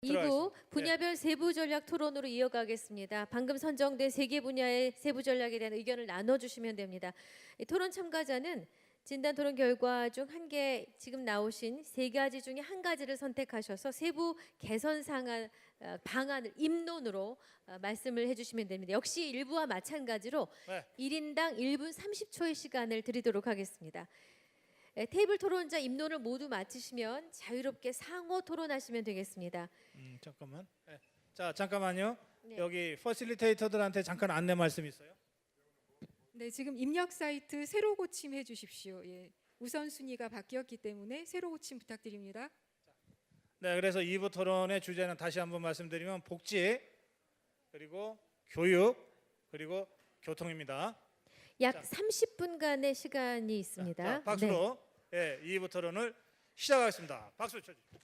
2부 들어가겠습니다. 분야별 세부 전략 토론으로 이어가겠습니다. 방금 선정된 3개 분야의 세부 전략에 대한 의견을 나눠주시면 됩니다. 이 토론 참가자는 진단 토론 결과 중 한 개, 지금 나오신 3가지 중에 한 가지를 선택하셔서 세부 개선 방안을 입론으로 말씀을 해주시면 됩니다. 역시 일부와 마찬가지로 네. 1인당 1분 30초의 시간을 드리도록 하겠습니다. 테이블 토론자 입론을 모두 마치시면 자유롭게 상호 토론하시면 되겠습니다. 잠깐만. 네. 자, 잠깐만요. 네. 여기 퍼실리테이터들한테 잠깐 안내 말씀 있어요. 네, 지금 입력 사이트 새로 고침해 주십시오. 예, 우선순위가 바뀌었기 때문에 새로 고침 부탁드립니다. 네, 그래서 2부 토론의 주제는 다시 한번 말씀드리면 복지, 그리고 교육, 그리고 교통입니다. 약 30분간의 시간이 있습니다. 자, 박수로 예, 2부 토론을 시작하겠습니다. 박수 쳐주세요.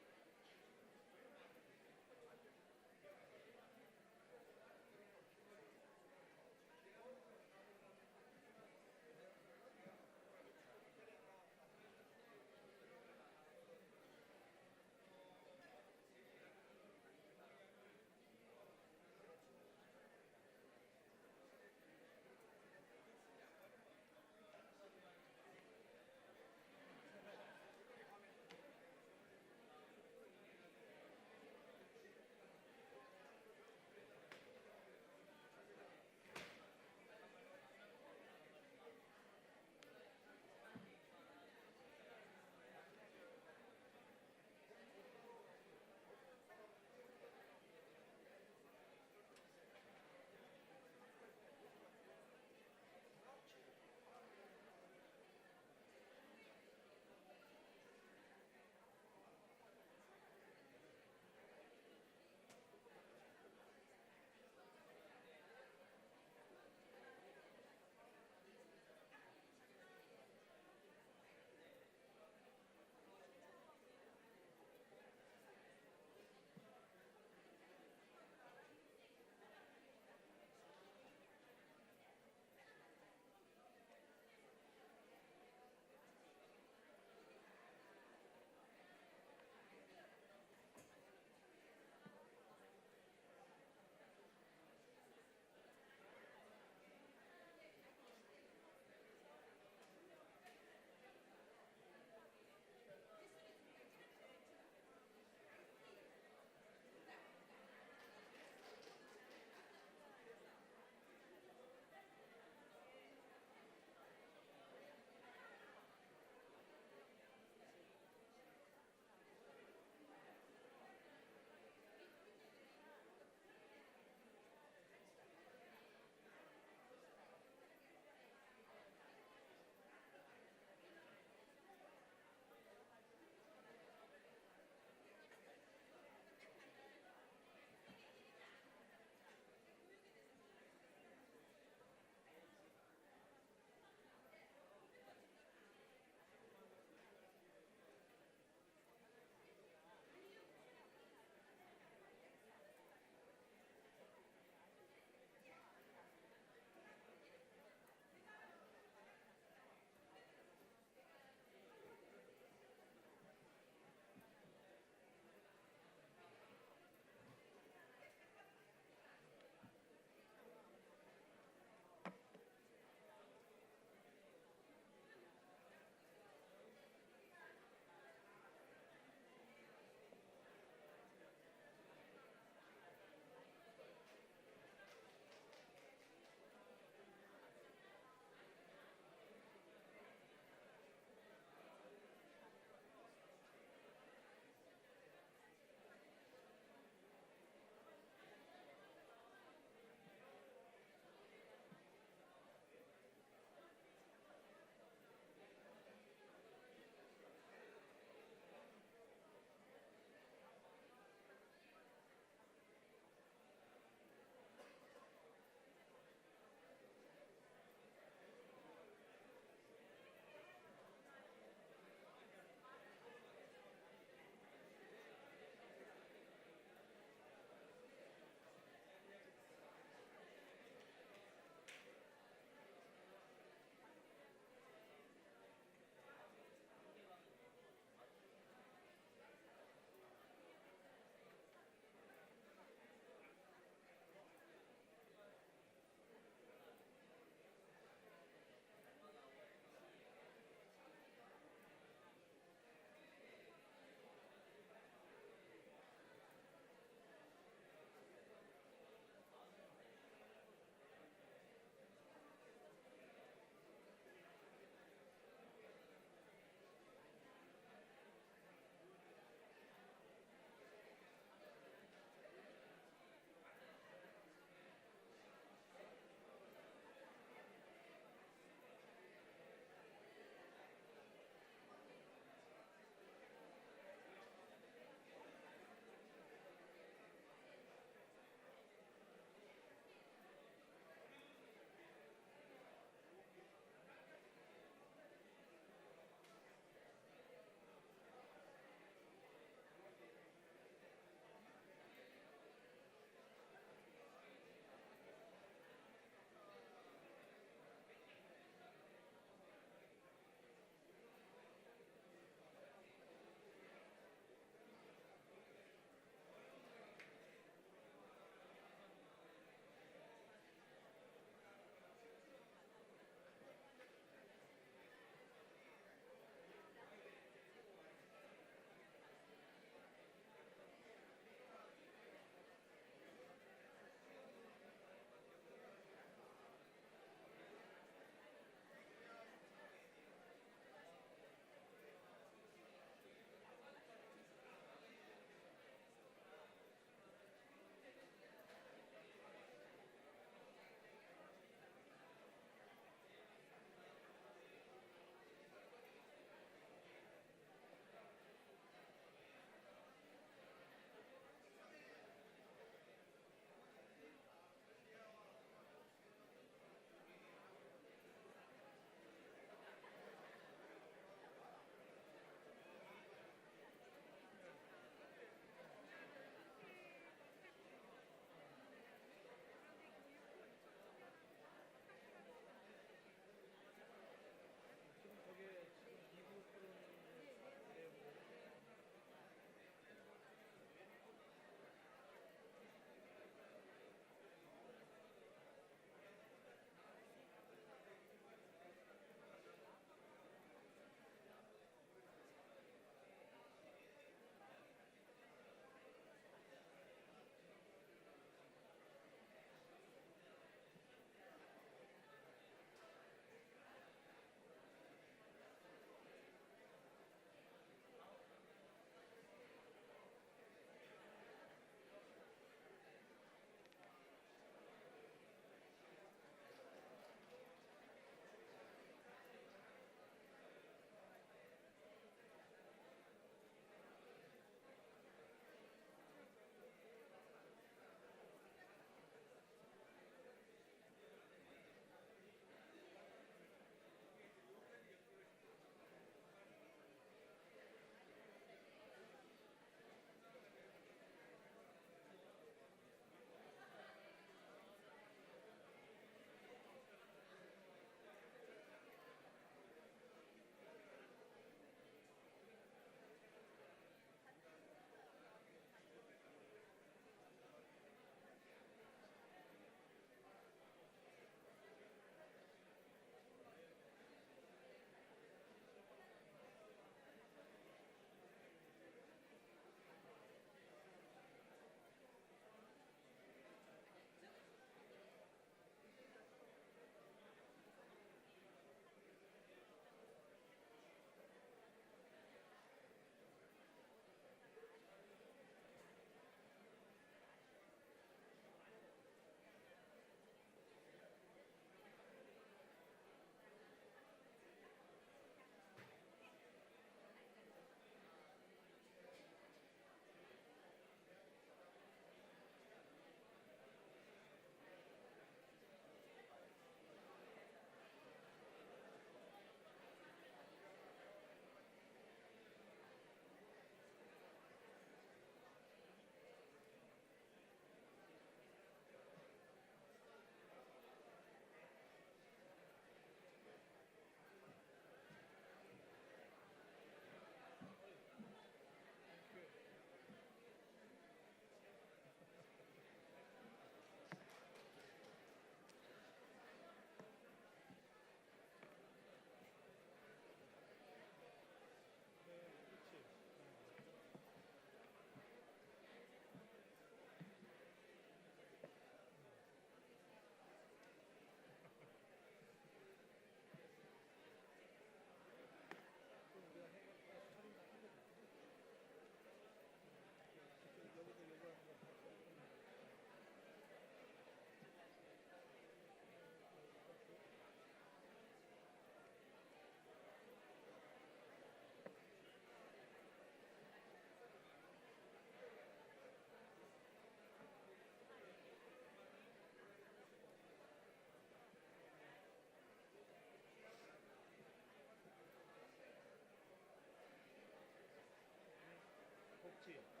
그렇지.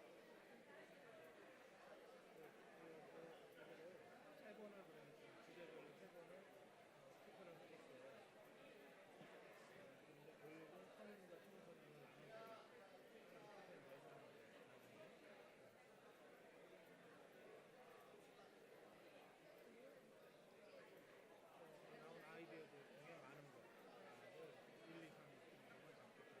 세 번을 그러니까 주제별로 세 번을 투표를 하겠어요. 근데 교육은 성인과 청소년을 나눠서 투표를 내서 하는 거예요. 나온 아이디어들 중에 많은 거. 1, 2, 3 이런 걸 잡겠다.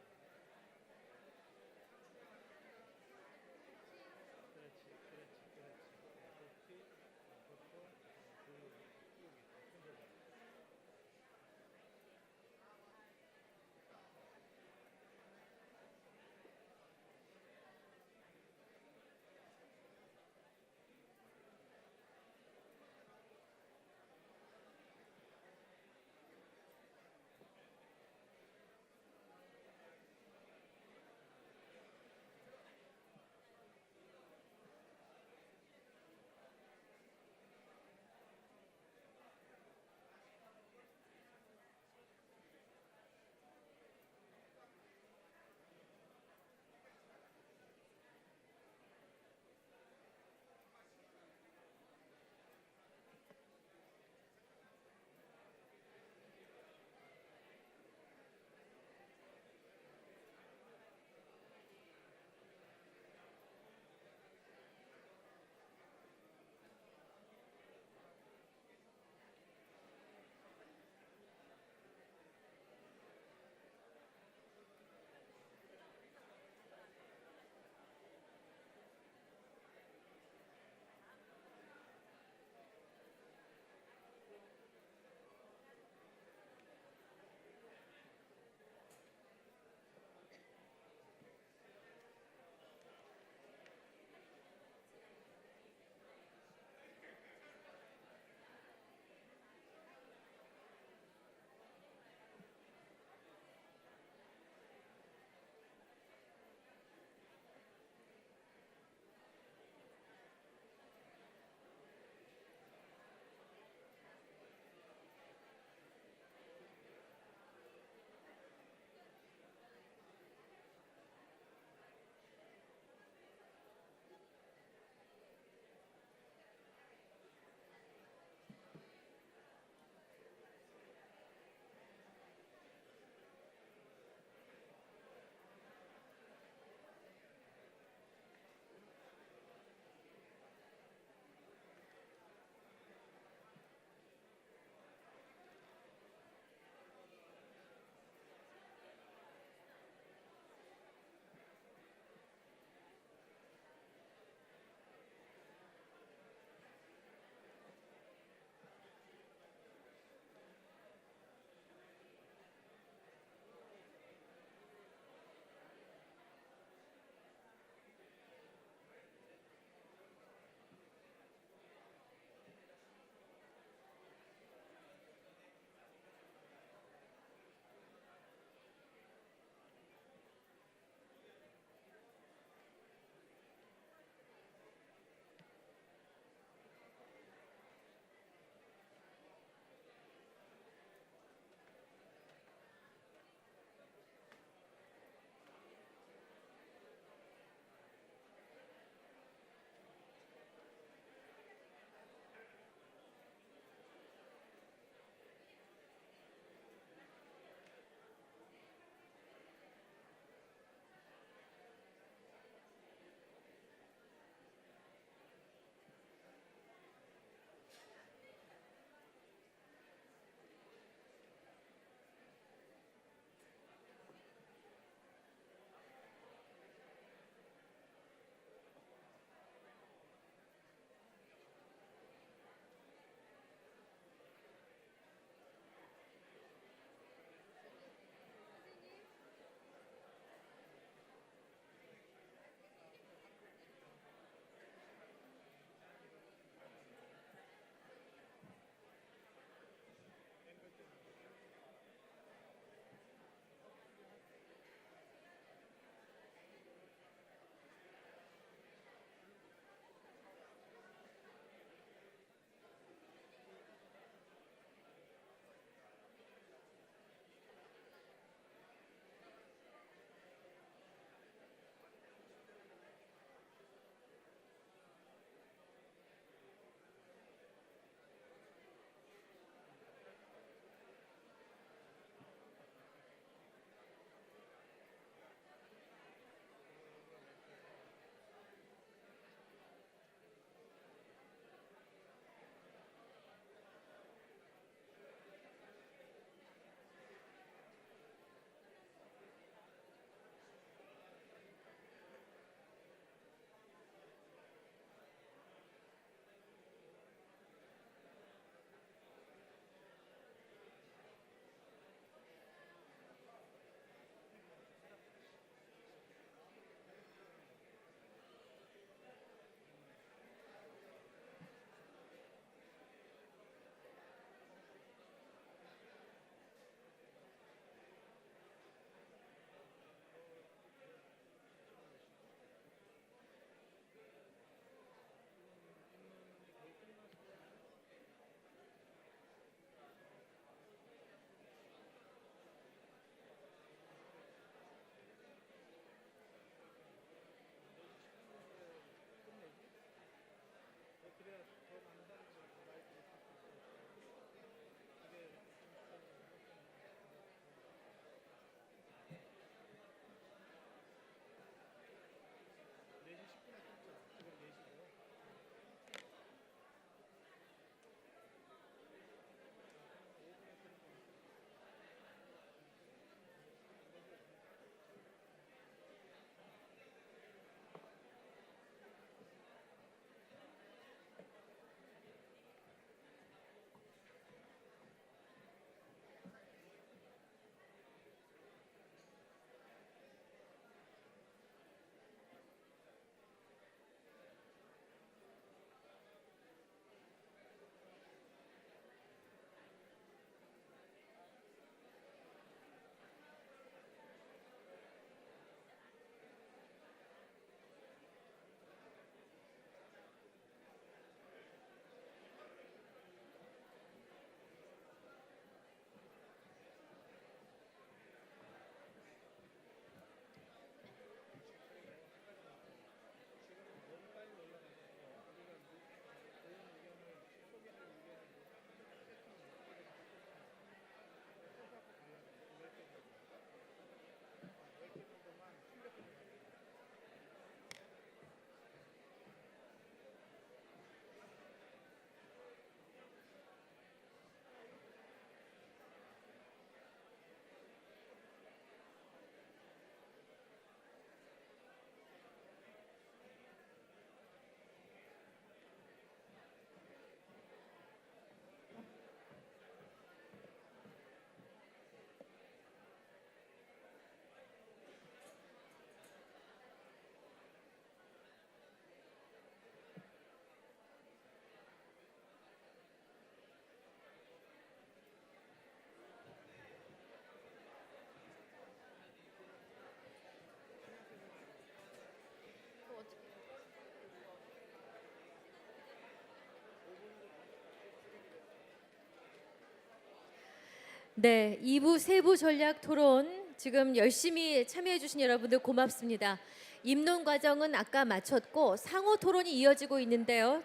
네, 2부 세부 전략 토론 지금 열심히 참여해 주신 여러분들 고맙습니다. 입론 과정은 아까 마쳤고 상호 토론이 이어지고 있는데요.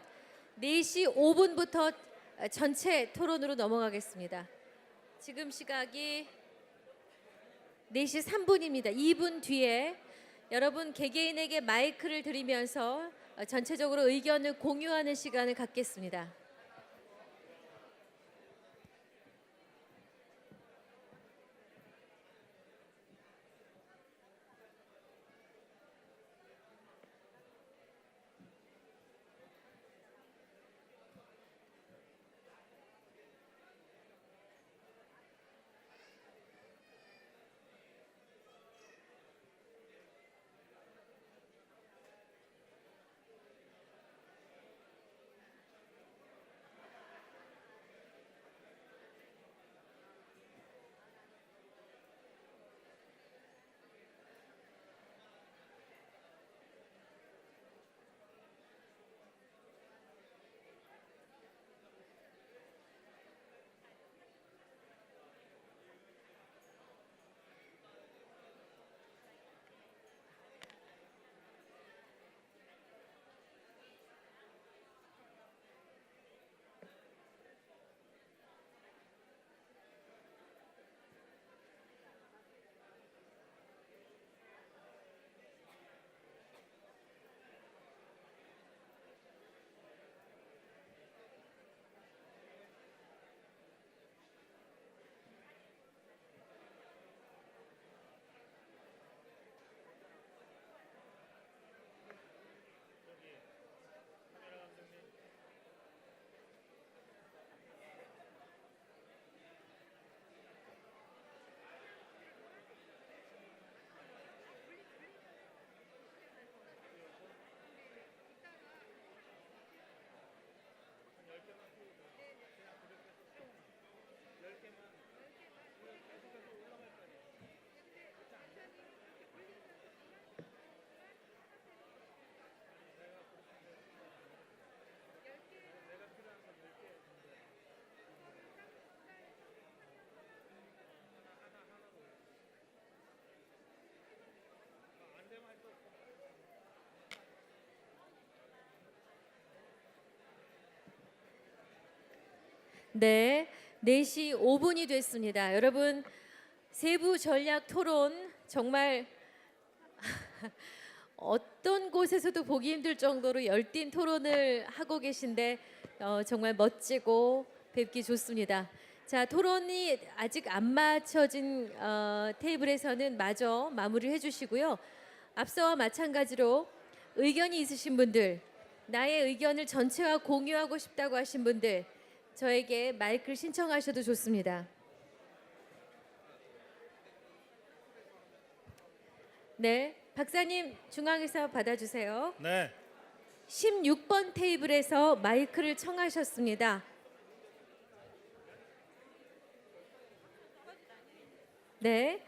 4시 5분부터 전체 토론으로 넘어가겠습니다. 지금 시각이 4시 3분입니다. 2분 뒤에 여러분 개개인에게 마이크를 드리면서 전체적으로 의견을 공유하는 시간을 갖겠습니다. 네, 4시 5분이 됐습니다. 여러분 세부 전략 토론 정말 어떤 곳에서도 보기 힘들 정도로 열띤 토론을 하고 계신데 정말 멋지고 뵙기 좋습니다. 자, 토론이 아직 안 맞춰진 테이블에서는 마저 마무리를 해주시고요. 앞서와 마찬가지로 의견이 있으신 분들, 나의 의견을 전체와 공유하고 싶다고 하신 분들 저에게 마이크를 신청하셔도 좋습니다. 네, 박사님 중앙에서 받아주세요. 네. 16번 테이블에서 마이크를 청하셨습니다. 네,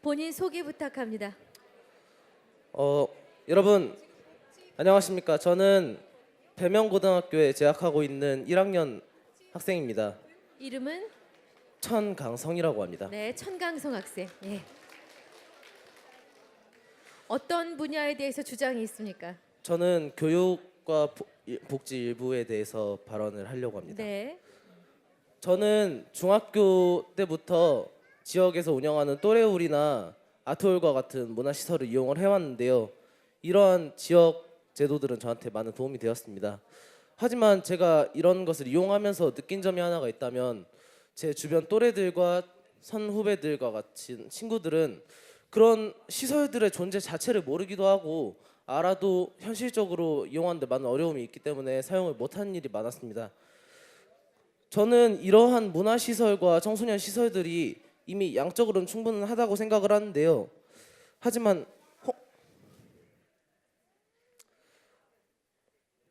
본인 소개 부탁합니다. 여러분 안녕하십니까? 저는 배명고등학교에 재학하고 있는 1학년 학생입니다. 이름은 천강성이라고 합니다. 네, 천강성 학생. 예. 어떤 분야에 대해서 주장이 있습니까? 저는 교육과 복지 일부에 대해서 발언을 하려고 합니다. 네, 저는 중학교 때부터 지역에서 운영하는 또래울이나 아트홀과 같은 문화시설을 이용을 해왔는데요. 이러한 지역 제도들은 저한테 많은 도움이 되었습니다. 하지만 제가 이런 것을 이용하면서 느낀 점이 하나가 있다면 제 주변 또래들과 선후배들과 같은 친구들은 그런 시설들의 존재 자체를 모르기도 하고 알아도 현실적으로 이용하는데 많은 어려움이 있기 때문에 사용을 못하는 일이 많았습니다. 저는 이러한 문화시설과 청소년 시설들이 이미 양적으로는 충분하다고 생각을 하는데요. 하지만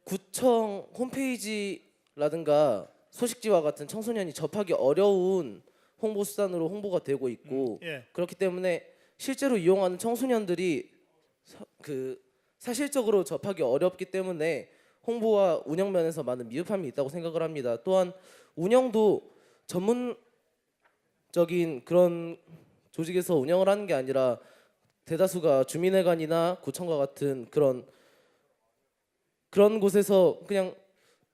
구청 홈페이지라든가 소식지와 같은 청소년이 접하기 어려운 홍보 수단으로 홍보가 되고 있고 예. 그렇기 때문에 실제로 이용하는 청소년들이 사실적으로 접하기 어렵기 때문에 홍보와 운영 면에서 많은 미흡함이 있다고 생각을 합니다. 또한 운영도 적인 그런 조직에서 운영을 하는 게 아니라 대다수가 주민회관이나 구청과 같은 그런 곳에서 그냥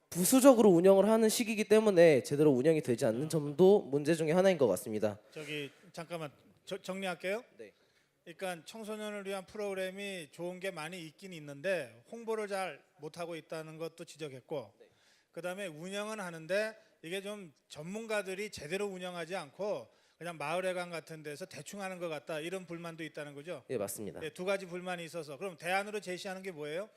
부수적으로 운영을 하는 시기이기 때문에 제대로 운영이 되지 않는 점도 문제 중에 하나인 것 같습니다. 저기 잠깐만 정리할게요. 네. 그러니까 청소년을 위한 프로그램이 좋은 게 많이 있긴 있는데 홍보를 잘 못하고 있다는 것도 지적했고, 그다음에 운영은 하는데 이게 좀 전문가들이 제대로 운영하지 않고 그냥 마을회관 같은 데서 대충 하는 것 같다, 이런 불만도 있다는 거죠. 예, 맞습니다. 두 가지 불만이 있어서 그럼 대안으로 제시하는 게 뭐예요?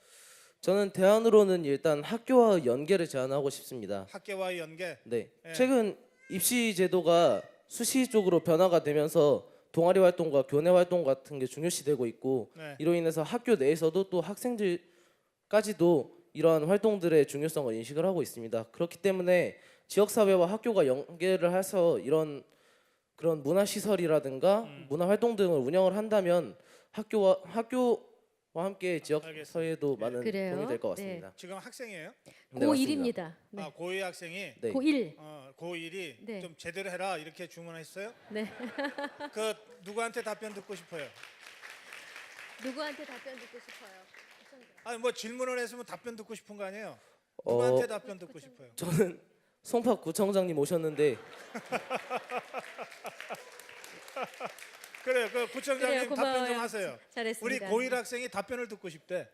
저는 대안으로는 일단 학교와 연계를 제안하고 싶습니다. 학교와의 연계. 네. 예. 최근 입시 제도가 수시 쪽으로 변화가 되면서 동아리 활동과 교내 활동 같은 게 중요시되고 있고, 네. 이로 인해서 학교 내에서도 또 학생들까지도 이러한 활동들의 중요성을 인식을 하고 있습니다. 그렇기 때문에 지역 사회와 학교가 연계를 해서 이런 그런 문화 시설이라든가 문화 활동 등을 운영을 한다면 학교와 함께 지역 알겠습니다. 사회도 많은 그래요? 도움이 될 것 네. 같습니다. 지금 학생이에요? 네, 맞습니다. 고1입니다. 네. 고2 학생이 네. 고1. 고1이 네. 좀 제대로 해라 이렇게 주문했어요? 네. 그 누구한테 답변 듣고 싶어요? 누구한테 답변 듣고 싶어요? 아니 뭐 질문을 했으면 답변 듣고 싶은 거 아니에요? 누구한테 답변 듣고 싶어요? 저는 송파 구청장님 오셨는데 그래요. 그 구청장님 그래요, 답변 좀 고마워요. 하세요. 잘했습니다. 우리 고1 학생이 답변을 듣고 싶대.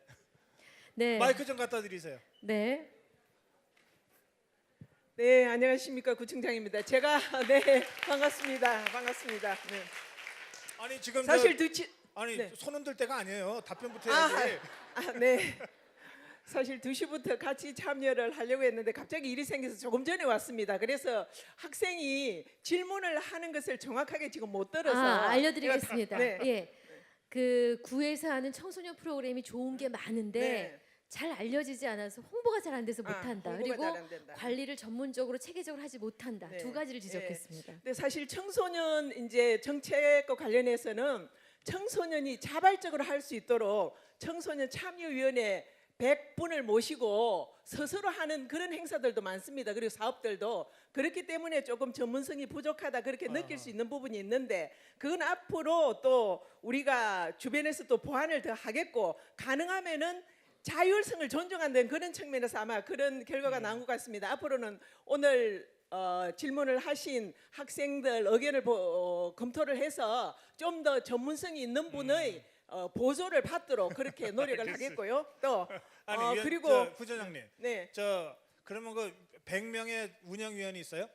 네. 마이크 좀 갖다 드리세요. 네. 네, 안녕하십니까, 구청장입니다. 제가 네, 반갑습니다. 네. 아니 지금 사실 아니 네. 손 흔들 때가 아니에요. 답변부터 해야지. 네. 사실 2시부터 같이 참여를 하려고 했는데 갑자기 일이 생겨서 조금 전에 왔습니다. 그래서 학생이 질문을 하는 것을 정확하게 지금 못 들어서 알려드리겠습니다. 네. 예. 그 구에서 하는 청소년 프로그램이 좋은 게 많은데 네. 잘 알려지지 않아서 홍보가 잘 안 돼서 못한다. 홍보가 그리고 잘안 된다. 관리를 전문적으로 체계적으로 하지 못한다. 네. 두 가지를 지적했습니다. 근데 사실 청소년 이제 정책과 관련해서는 청소년이 자발적으로 할 수 있도록 청소년 참여위원회 100분을 모시고 스스로 하는 그런 행사들도 많습니다. 그리고 사업들도 그렇기 때문에 조금 전문성이 부족하다 그렇게 느낄 수 있는 부분이 있는데, 그건 앞으로 또 우리가 주변에서 또 보완을 더 하겠고, 가능하면은 자율성을 존중한다는 그런 측면에서 아마 그런 결과가 나온 것 같습니다. 앞으로는 오늘 질문을 하신 학생들 의견을 검토를 해서 좀 더 전문성이 있는 분의 보조를 받도록 그렇게 노력을 하겠고요. 또 아니 그리고 부처장님, 네, 그러면 그 100명의 운영위원이 있어요?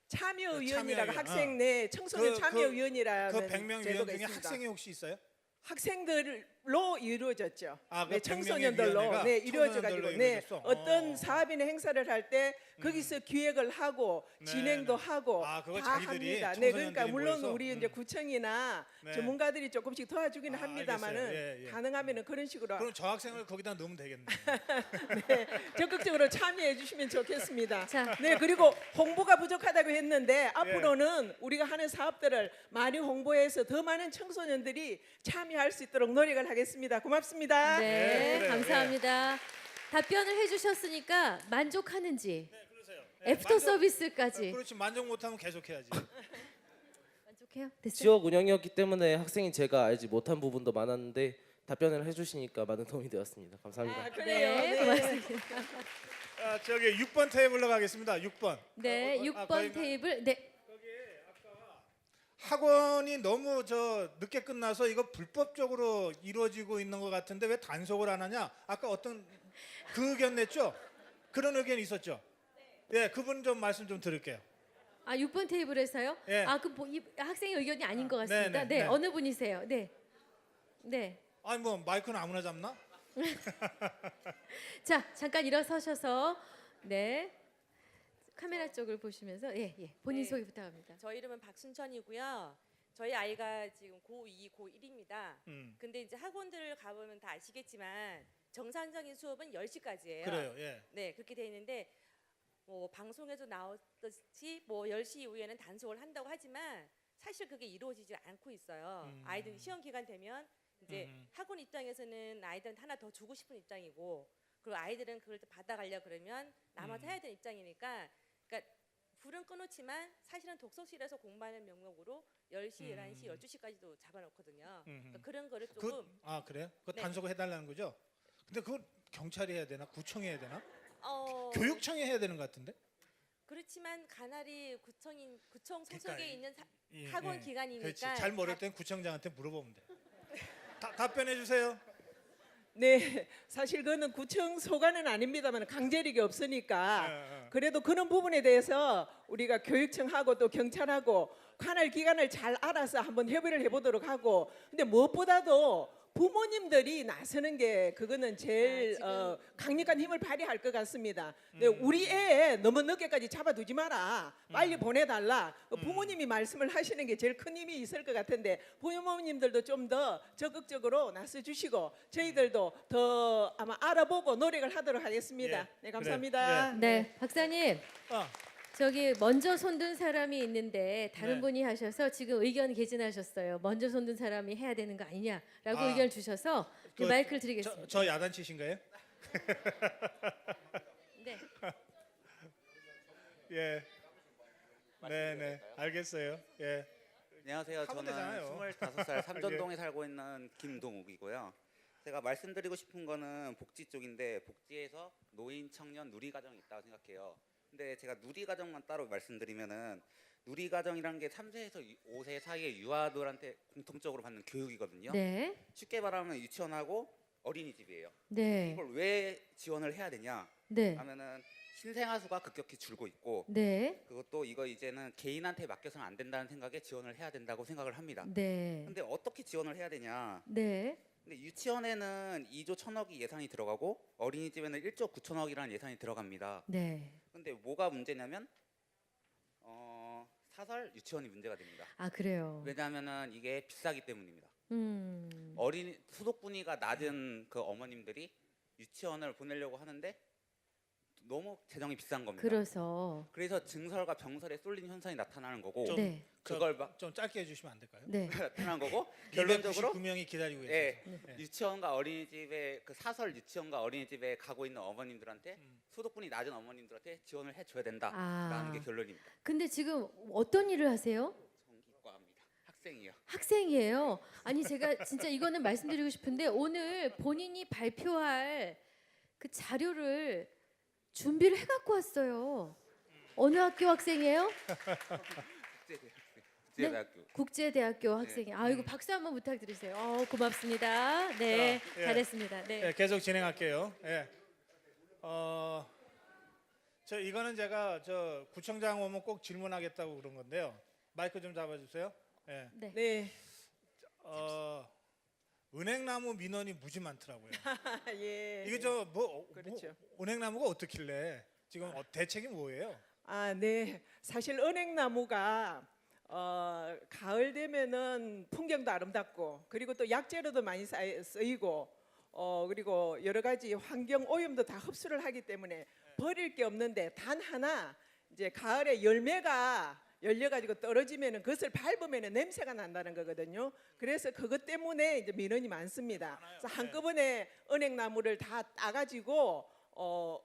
참여위원이라고 참여위원, 학생 내 청소년 그 참여위원이라는 그 100명 위원 제도가 중에 있습니다. 학생이 혹시 있어요? 학생들로 이루어졌죠. 아, 그 네, 100명의 청소년들로 위원회가 이루어져가지고 청소년들로 네, 이루어졌어? 어떤 사업이나 행사를 할 때 거기서 기획을 하고 네, 진행도 네. 하고 아, 그거 다 자기들이, 합니다. 네, 그러니까 청소년들이 물론 모여서? 우리 이제 구청이나 네. 전문가들이 조금씩 도와주기는 아, 합니다만은 알겠어요. 예. 가능하면은 그런 식으로 그럼 저 학생을 거기다 넣으면 되겠네. 네, 적극적으로 참여해 주시면 좋겠습니다. 자. 네, 그리고 홍보가 부족하다고 했는데 앞으로는 우리가 하는 사업들을 많이 홍보해서 더 많은 청소년들이 참여할 수 있도록 노력을 하겠습니다. 고맙습니다. 네, 그래요. 감사합니다. 답변을 해주셨으니까 만족하는지 네, 그러세요. 애프터 서비스까지 그렇지, 만족 못하면 계속해야지. 만족해요? 됐어요? 지역 운영이었기 때문에 학생인 제가 알지 못한 부분도 많았는데 답변을 해주시니까 많은 도움이 되었습니다. 감사합니다. 그래요. 네, 고맙습니다. 저기 6번 테이블로 가겠습니다. 6번. 네, 6번 테이블. 네, 학원이 너무 늦게 끝나서 이거 불법적으로 이루어지고 있는 것 같은데 왜 단속을 안 하냐? 아까 어떤 그 의견 냈죠? 그런 의견이 있었죠? 예, 그분 좀 말씀 좀 들을게요. 6번 테이블에서요? 예. 이 학생의 의견이 아닌 것 같습니다. 네, 네, 네. 어느 분이세요? 네, 네. 아니 뭐 마이크는 아무나 잡나? 자, 잠깐 일어서셔서 네 카메라 쪽을 보시면서 본인 네. 소개 부탁합니다. 저 이름은 박순천이고요. 저희 아이가 지금 고2, 고1입니다. 근데 이제 학원들을 가보면 다 아시겠지만 정상적인 수업은 10시까지예요. 그래요. 예. 네, 그렇게 돼 있는데 뭐 방송에서 나왔듯이 뭐 10시 이후에는 단속을 한다고 하지만 사실 그게 이루어지지 않고 있어요. 아이들이 시험 기간 되면 이제 학원 입장에서는 아이들한테 하나 더 주고 싶은 입장이고, 그리고 아이들은 그걸 또 받아가려 그러면 남아서 해야 되는 입장이니까, 그러니까 불은 꺼놓지만 사실은 독서실에서 공부하는 명목으로 10시, 11시, 12시까지도 잡아놓거든요. 그러니까 그런 거를 조금 그래요? 그거 네. 단속을 해달라는 거죠? 근데 그걸 경찰이 해야 되나? 구청이 해야 되나? 어, 교육청이 해야 되는 것 같은데? 그렇지만 가나리 구청 소속에 그러니까 있는 예, 학원 예. 기관이니까 그렇지. 잘 모를 땐 구청장한테 물어보면 돼. 답변해 주세요. 네, 사실 그거는 구청 소관은 아닙니다만 강제력이 없으니까 예, 예. 그래도 그런 부분에 대해서 우리가 교육청하고 또 경찰하고 관할 기관을 잘 알아서 한번 협의를 해보도록 하고, 근데 무엇보다도 부모님들이 나서는 게 그거는 제일 지금 강력한 힘을 발휘할 것 같습니다. 근데 우리 애 너무 늦게까지 잡아두지 마라, 빨리 보내달라, 부모님이 말씀을 하시는 게 제일 큰 힘이 있을 것 같은데 부모님들도 좀 더 적극적으로 나서주시고 저희들도 더 아마 알아보고 노력을 하도록 하겠습니다. 예, 네, 감사합니다. 네, 박사님. 어, 저기 먼저 손든 사람이 있는데 다른 네. 분이 하셔서 지금 의견 개진하셨어요. 먼저 손든 사람이 해야 되는 거 아니냐라고 아, 의견 주셔서 그, 마이크를 드리겠습니다. 저 야단치신가요? 네. 예. 네, 알겠어요. 예. 안녕하세요. 하면 저는 되잖아요. 25살 삼전동에 살고 있는 김동욱이고요. 제가 말씀드리고 싶은 거는 복지 쪽인데 복지에서 노인, 청년, 누리가정이 있다고 생각해요. 근데 제가 누리가정만 따로 말씀드리면은 누리가정이라는 게 3세에서 5세 사이의 유아들한테 공통적으로 받는 교육이거든요. 네. 쉽게 말하면 유치원하고 어린이집이에요. 네. 이걸 왜 지원을 해야 되냐 네. 하면은 신생아 수가 급격히 줄고 있고 네. 그것도 이거 이제는 개인한테 맡겨서는 안 된다는 생각에 지원을 해야 된다고 생각을 합니다. 네. 근데 어떻게 지원을 해야 되냐? 네. 근데 유치원에는 2조 1천억이 예산이 들어가고 어린이집에는 1조 9천억이라는 예산이 들어갑니다. 네. 근데 뭐가 문제냐면 사설 유치원이 문제가 됩니다. 아, 그래요. 왜냐하면은 이게 비싸기 때문입니다. 음. 어린 소득분위가 낮은 그 어머님들이 유치원을 보내려고 하는데 너무 재정이 비싼 겁니다. 그래서 증설과 병설에 쏠린 현상이 나타나는 거고 좀- 네. 그걸 막 좀 짧게 해주시면 안 될까요? 네. 나타난 거고 결론적으로 299명이 기다리고 예, 있어요. 네. 유치원과 어린이집에 그 사설 유치원과 어린이집에 가고 있는 어머님들한테 소득분이 낮은 어머님들한테 지원을 해줘야 된다라는 아. 게 결론입니다. 근데 지금 어떤 일을 하세요? 전기과입니다. 학생이요. 학생이에요. 아니 제가 진짜 이거는 말씀드리고 싶은데 오늘 본인이 발표할 그 자료를 준비를 해갖고 왔어요. 어느 학교 학생이에요? 국제대학교. 국제대학교 학생이. 아 이거 박수 한번 부탁드리세요. 고맙습니다. 네, 자, 예. 잘했습니다. 네. 예, 계속 진행할게요. 예. 저 이거는 제가 저 구청장 오면 꼭 질문하겠다고 그런 건데요. 마이크 좀 잡아주세요. 예. 네. 네. 은행나무 민원이 무지 많더라고요. 예. 이게 뭐 그렇죠. 은행나무가 어떻길래 지금 대책이 뭐예요? 아, 네. 사실 은행나무가 가을 되면은 풍경도 아름답고 그리고 또 약재로도 많이 쓰이고 그리고 여러 가지 환경 오염도 다 흡수를 하기 때문에 버릴 게 없는데 단 하나 이제 가을에 열매가 열려가지고 떨어지면은 그것을 밟으면은 냄새가 난다는 거거든요. 그래서 그것 때문에 이제 민원이 많습니다. 그래서 한꺼번에 은행나무를 다 따가지고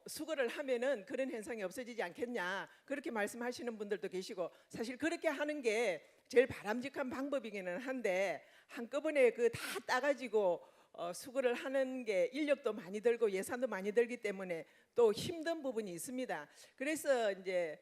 수거를 하면은 그런 현상이 없어지지 않겠냐 그렇게 말씀하시는 분들도 계시고 사실 그렇게 하는 게 제일 바람직한 방법이기는 한데 한꺼번에 그 다 따가지고 수거를 하는 게 인력도 많이 들고 예산도 많이 들기 때문에 또 힘든 부분이 있습니다. 그래서 이제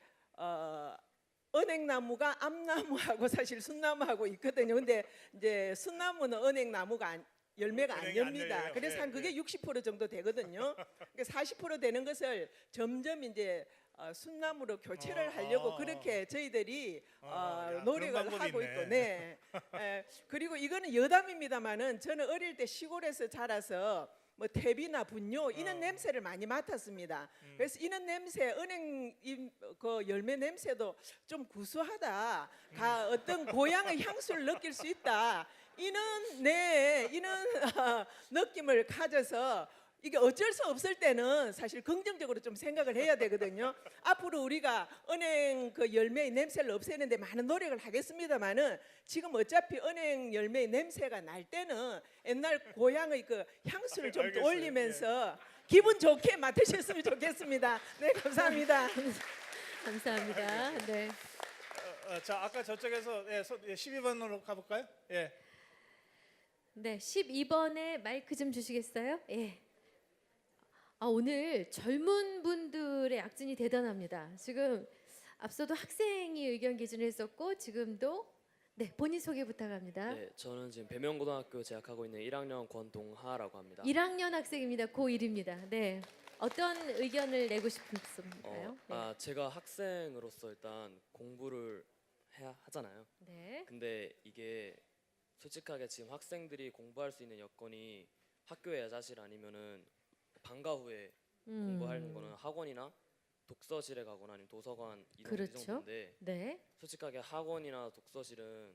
은행나무가 암나무하고 사실 순나무하고 있거든요. 근데 이제 순나무는 은행나무가 열매가 안 은행이 안 엽니다. 열려요. 그래서 한 네, 그게 60% 정도 되거든요. 그러니까 40% 되는 것을 점점 이제 순나무로 교체를 하려고 그렇게 저희들이 야, 노력을 그런 방법이 하고 있네. 있고, 네. 그리고 이거는 여담입니다만은 저는 어릴 때 시골에서 자라서 뭐 퇴비나 분뇨 이런 냄새를 많이 맡았습니다. 그래서 이런 냄새, 은행 그 열매 냄새도 좀 구수하다. 어떤 고향의 향수를 느낄 수 있다. 이런 느낌을 가져서 이게 어쩔 수 없을 때는 사실 긍정적으로 좀 생각을 해야 되거든요. 앞으로 우리가 은행 그 열매의 냄새를 없애는데 많은 노력을 하겠습니다만은 지금 어차피 은행 열매의 냄새가 날 때는 옛날 고향의 그 향수를 좀 알겠어요. 떠올리면서 기분 좋게 맡으셨으면 좋겠습니다. 네, 감사합니다. 감사합니다. 네. 자, 아까 저쪽에서 12번으로 가볼까요? 예. 네, 12번에 마이크 좀 주시겠어요? 예. 오늘 젊은 분들의 약진이 대단합니다. 지금 앞서도 학생이 의견 기준을 했었고 지금도 네, 본인 소개 부탁합니다. 네, 저는 지금 배명고등학교 재학하고 있는 1학년 권동하라고 합니다. 1학년 학생입니다. 고1입니다. 네. 어떤 의견을 내고 싶으신가요? 제가 학생으로서 일단 공부를 해야 하잖아요. 네. 근데 이게 솔직하게 지금 학생들이 공부할 수 있는 여건이 학교에 자실 아니면은 방과 후에 공부하는 거는 학원이나 독서실에 가거나 아니면 도서관 이런 그렇죠. 정도인데 네. 솔직하게 학원이나 독서실은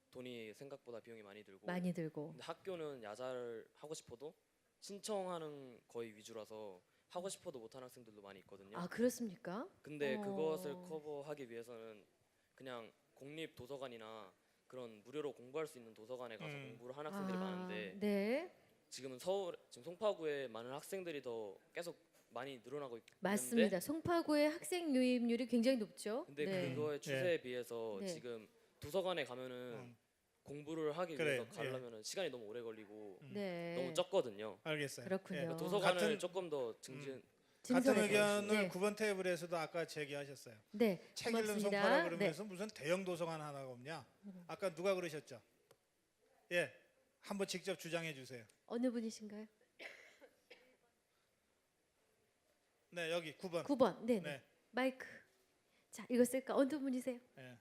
돈이 생각보다 비용이 많이 들고 많이 들고. 근데 학교는 야자를 하고 싶어도 신청하는 거의 위주라서 하고 싶어도 못하는 학생들도 많이 있거든요. 그렇습니까? 근데 어. 그것을 커버하기 위해서는 그냥 공립 도서관이나 그런 무료로 공부할 수 있는 도서관에 가서 공부를 하는 학생들이 많은데 네. 지금 송파구에 많은 학생들이 더 계속 많이 늘어나고 있는데 맞습니다. 송파구의 학생 유입률이 굉장히 높죠. 근데 네. 그거의 추세에 비해서 네. 지금 도서관에 가면은 공부를 하기 그래, 위해서 가려면은 시간이 너무 오래 걸리고 네. 너무 적거든요. 알겠어요. 그렇군요. 예. 도서관을 같은- 조금 더 같은 진솔하게. 의견을 네. 9번 테이블에서도 아까 제기하셨어요. 네. 책 읽는 고맙습니다. 송파라 네. 그러면서 무슨 대형 도서관 하나가 없냐? 아까 누가 그러셨죠? 예, 한번 직접 주장해 주세요. 어느 분이신가요? 네, 여기 9번. 9번. 네. 네. 마이크. 자, 이거 쓸까? 어느 분이세요? 예.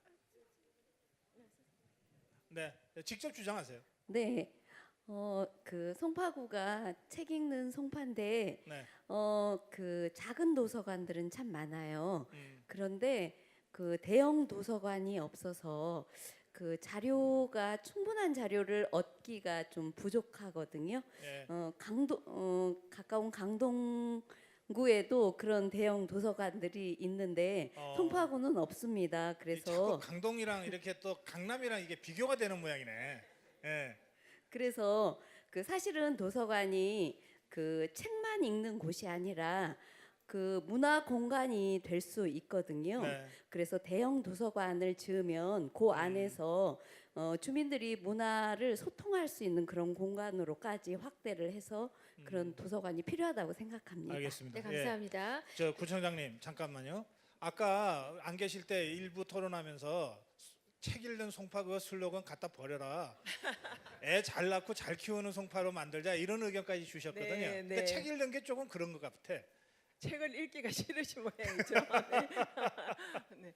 네, 직접 주장하세요. 네. 그 송파구가 책 읽는 송파인데 네. 그 작은 도서관들은 참 많아요. 음. 그런데 그 대형 도서관이 없어서 그 자료가 충분한 자료를 얻기가 좀 부족하거든요. 예. 가까운 강동구에도 그런 대형 도서관들이 있는데 송파구는 없습니다. 이 자꾸 그래서 강동이랑 이렇게 또 강남이랑 이게 비교가 되는 모양이네. 예. 그래서 그 사실은 도서관이 그 책만 읽는 곳이 아니라 그 문화 공간이 될 수 있거든요. 네. 그래서 대형 도서관을 지으면 그 안에서 주민들이 문화를 소통할 수 있는 그런 공간으로까지 확대를 해서 그런 도서관이 필요하다고 생각합니다. 알겠습니다. 네, 감사합니다. 예. 저 구청장님 잠깐만요. 아까 안 계실 때 일부 토론하면서 책 읽는 송파 그 슬로건 갖다 버려라. 애 잘 낳고 잘 키우는 송파로 만들자 이런 의견까지 주셨거든요. 네, 근데 네. 책 읽는 게 조금 그런 것 같아. 책을 읽기가 싫으신 모양이죠. 네. 네.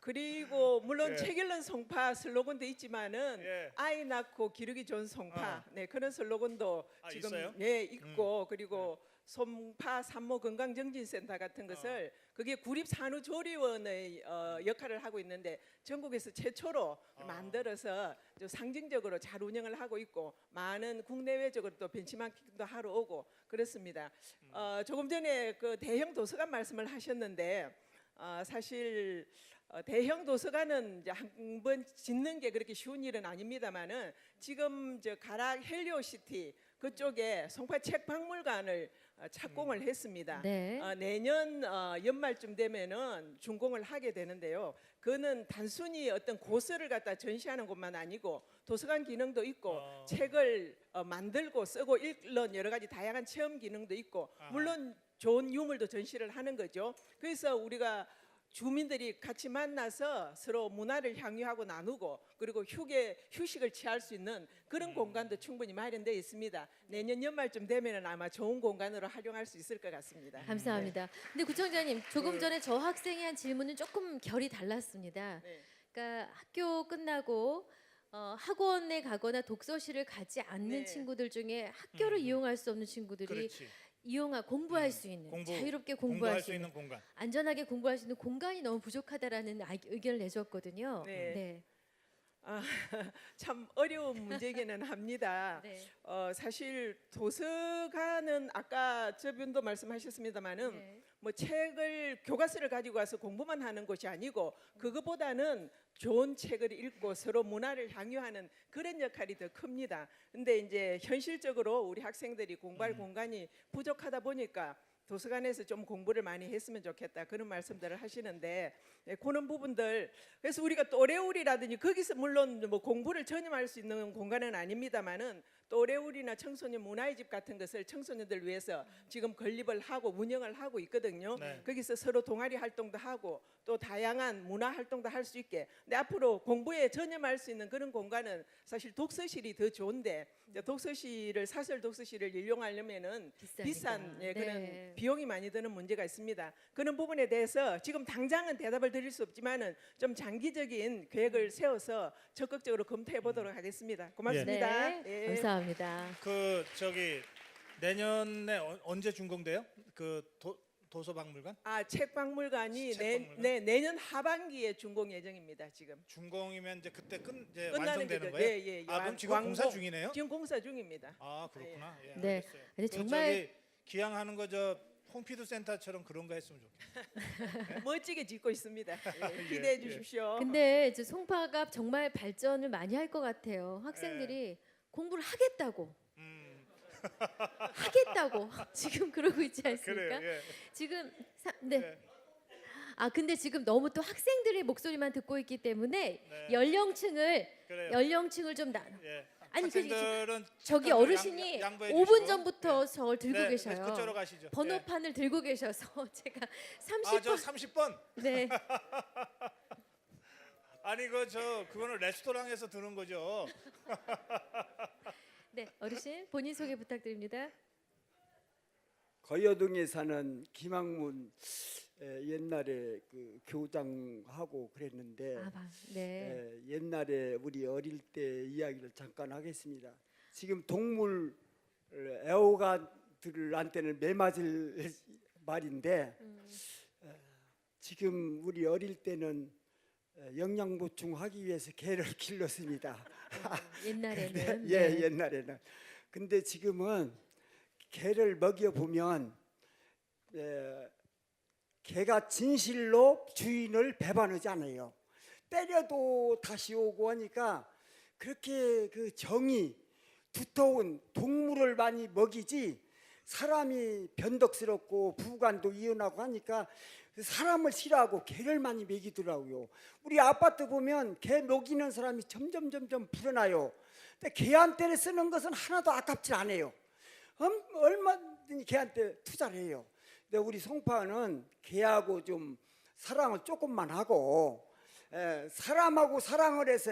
그리고 물론 예. 책 읽는 송파 슬로건도 있지만은 예. 아이 낳고 기르기 좋은 송파 네 그런 슬로건도 지금 있어요? 예 있고 그리고 송파 산모 건강정진센터 같은 것을 그게 구립산후조리원의 역할을 하고 있는데 전국에서 최초로 만들어서 좀 상징적으로 잘 운영을 하고 있고 많은 국내외적으로 또 벤치마킹도 하러 오고 그렇습니다. 조금 전에 그 대형 도서관 말씀을 하셨는데 사실 대형 도서관은 이제 한 번 짓는 게 그렇게 쉬운 일은 아닙니다만은 지금 저 가락 헬리오시티 그쪽에 송파 책박물관을 착공을 했습니다. 네. 내년 연말쯤 되면은 준공을 하게 되는데요. 그는 단순히 어떤 고서를 갖다 전시하는 것만 아니고 도서관 기능도 있고 책을 만들고 쓰고 읽는 여러 가지 다양한 체험 기능도 있고 물론 좋은 유물도 전시를 하는 거죠. 그래서 우리가 주민들이 같이 만나서 서로 문화를 향유하고 나누고 그리고 휴식을 취할 수 있는 그런 공간도 충분히 마련되어 있습니다. 내년 연말쯤 되면은 아마 좋은 공간으로 활용할 수 있을 것 같습니다. 감사합니다. 근데 구청장님 조금 전에 저 학생이 한 질문은 조금 결이 달랐습니다. 네. 그러니까 학교 끝나고 학원에 가거나 독서실을 가지 않는 네. 친구들 중에 학교를 이용할 수 없는 친구들이 그렇지. 공부할 수 있는 자유롭게 공부할 수 있는 공간. 안전하게 공부할 수 있는 공간이 너무 부족하다라는 의견을 내줬거든요. 네. 참 어려운 문제기는 합니다. 네. 사실 도서관은 아까 저분도 말씀하셨습니다마는 네. 뭐 책을 교과서를 가지고 와서 공부만 하는 것이 아니고 그것보다는 좋은 책을 읽고 서로 문화를 향유하는 그런 역할이 더 큽니다. 근데 이제 현실적으로 우리 학생들이 공부할 공간이 부족하다 보니까 도서관에서 좀 공부를 많이 했으면 좋겠다 그런 말씀들을 하시는데 그런 부분들 그래서 우리가 또래울이라든지 거기서 물론 뭐 공부를 전념할 수 있는 공간은 아닙니다만은 또래울이나 청소년 문화의 집 같은 것을 청소년들 위해서 지금 건립을 하고 운영을 하고 있거든요. 네. 거기서 서로 동아리 활동도 하고 또 다양한 문화 활동도 할 수 있게. 근데 앞으로 공부에 전념할 수 있는 그런 공간은 사실 독서실이 더 좋은데 이제 독서실을 사설 독서실을 이용하려면은 비싼 비싸니까. 그런 네. 비용이 많이 드는 문제가 있습니다. 그런 부분에 대해서 지금 당장은 대답을 드릴 수 없지만은 좀 장기적인 계획을 세워서 적극적으로 검토해 보도록 하겠습니다. 고맙습니다. 네, 예. 감사합니다. 그 저기 내년에 언제 준공돼요? 그 도서박물관? 아, 책박물관이 책박물관? 내년 하반기에 준공 예정입니다. 지금 준공이면 이제 그때 이제 끝나는 완성되는 거죠. 거예요? 예, 예. 아, 그럼 지금 완공. 공사 중이네요? 지금 공사 중입니다. 아, 그렇구나. 예, 네. 알겠어요. 아니, 그 정말 저기 기양하는 거 저 홈피드 센터처럼 그런 거 했으면 좋겠어요. 멋지게 짓고 있습니다. 예, 기대해 주십시오. 근데 이제 송파가 정말 발전을 많이 할 것 같아요. 학생들이 공부를 하겠다고 하겠다고 지금 그러고 있지 않습니까? 그래요. 예. 지금 네. 네. 아 근데 지금 너무 또 학생들의 목소리만 듣고 있기 때문에 네. 연령층을 그래요. 좀 예. 아니 그 학생들은 저기 잠깐 어르신이 양보해 5분 주시고. 전부터 저를 들고 네, 계셔요. 그쪽으로 가시죠. 번호판을 들고 계셔서 제가 아, 저 30번. 네. 아니 그거는 레스토랑에서 드는 거죠. 네, 어르신 본인 소개 부탁드립니다. 거여동에 사는 김학문 옛날에 그 교장하고 그랬는데 네. 옛날에 우리 어릴 때 이야기를 잠깐 하겠습니다. 지금 동물 애호가들한테는 매맞을 말인데 지금 우리 어릴 때는 영양 보충하기 위해서 개를 길렀습니다. 옛날에는 예, 네. 옛날에는. 근데 지금은 개를 먹여 보면 개가 진실로 주인을 배반하지 않아요. 때려도 다시 오고 하니까 그렇게 그 정이 두터운 동물을 많이 먹이지 사람이 변덕스럽고 부관도 이혼하고 하니까 사람을 싫어하고 개를 많이 먹이더라고요. 우리 아파트 보면 개 먹이는 사람이 점점 불어나요. 근데 개한테 쓰는 것은 하나도 아깝지 않아요. 얼마든지 개한테 투자를 해요. 근데 우리 송파는 개하고 좀 사랑을 조금만 하고 사람하고 사랑을 해서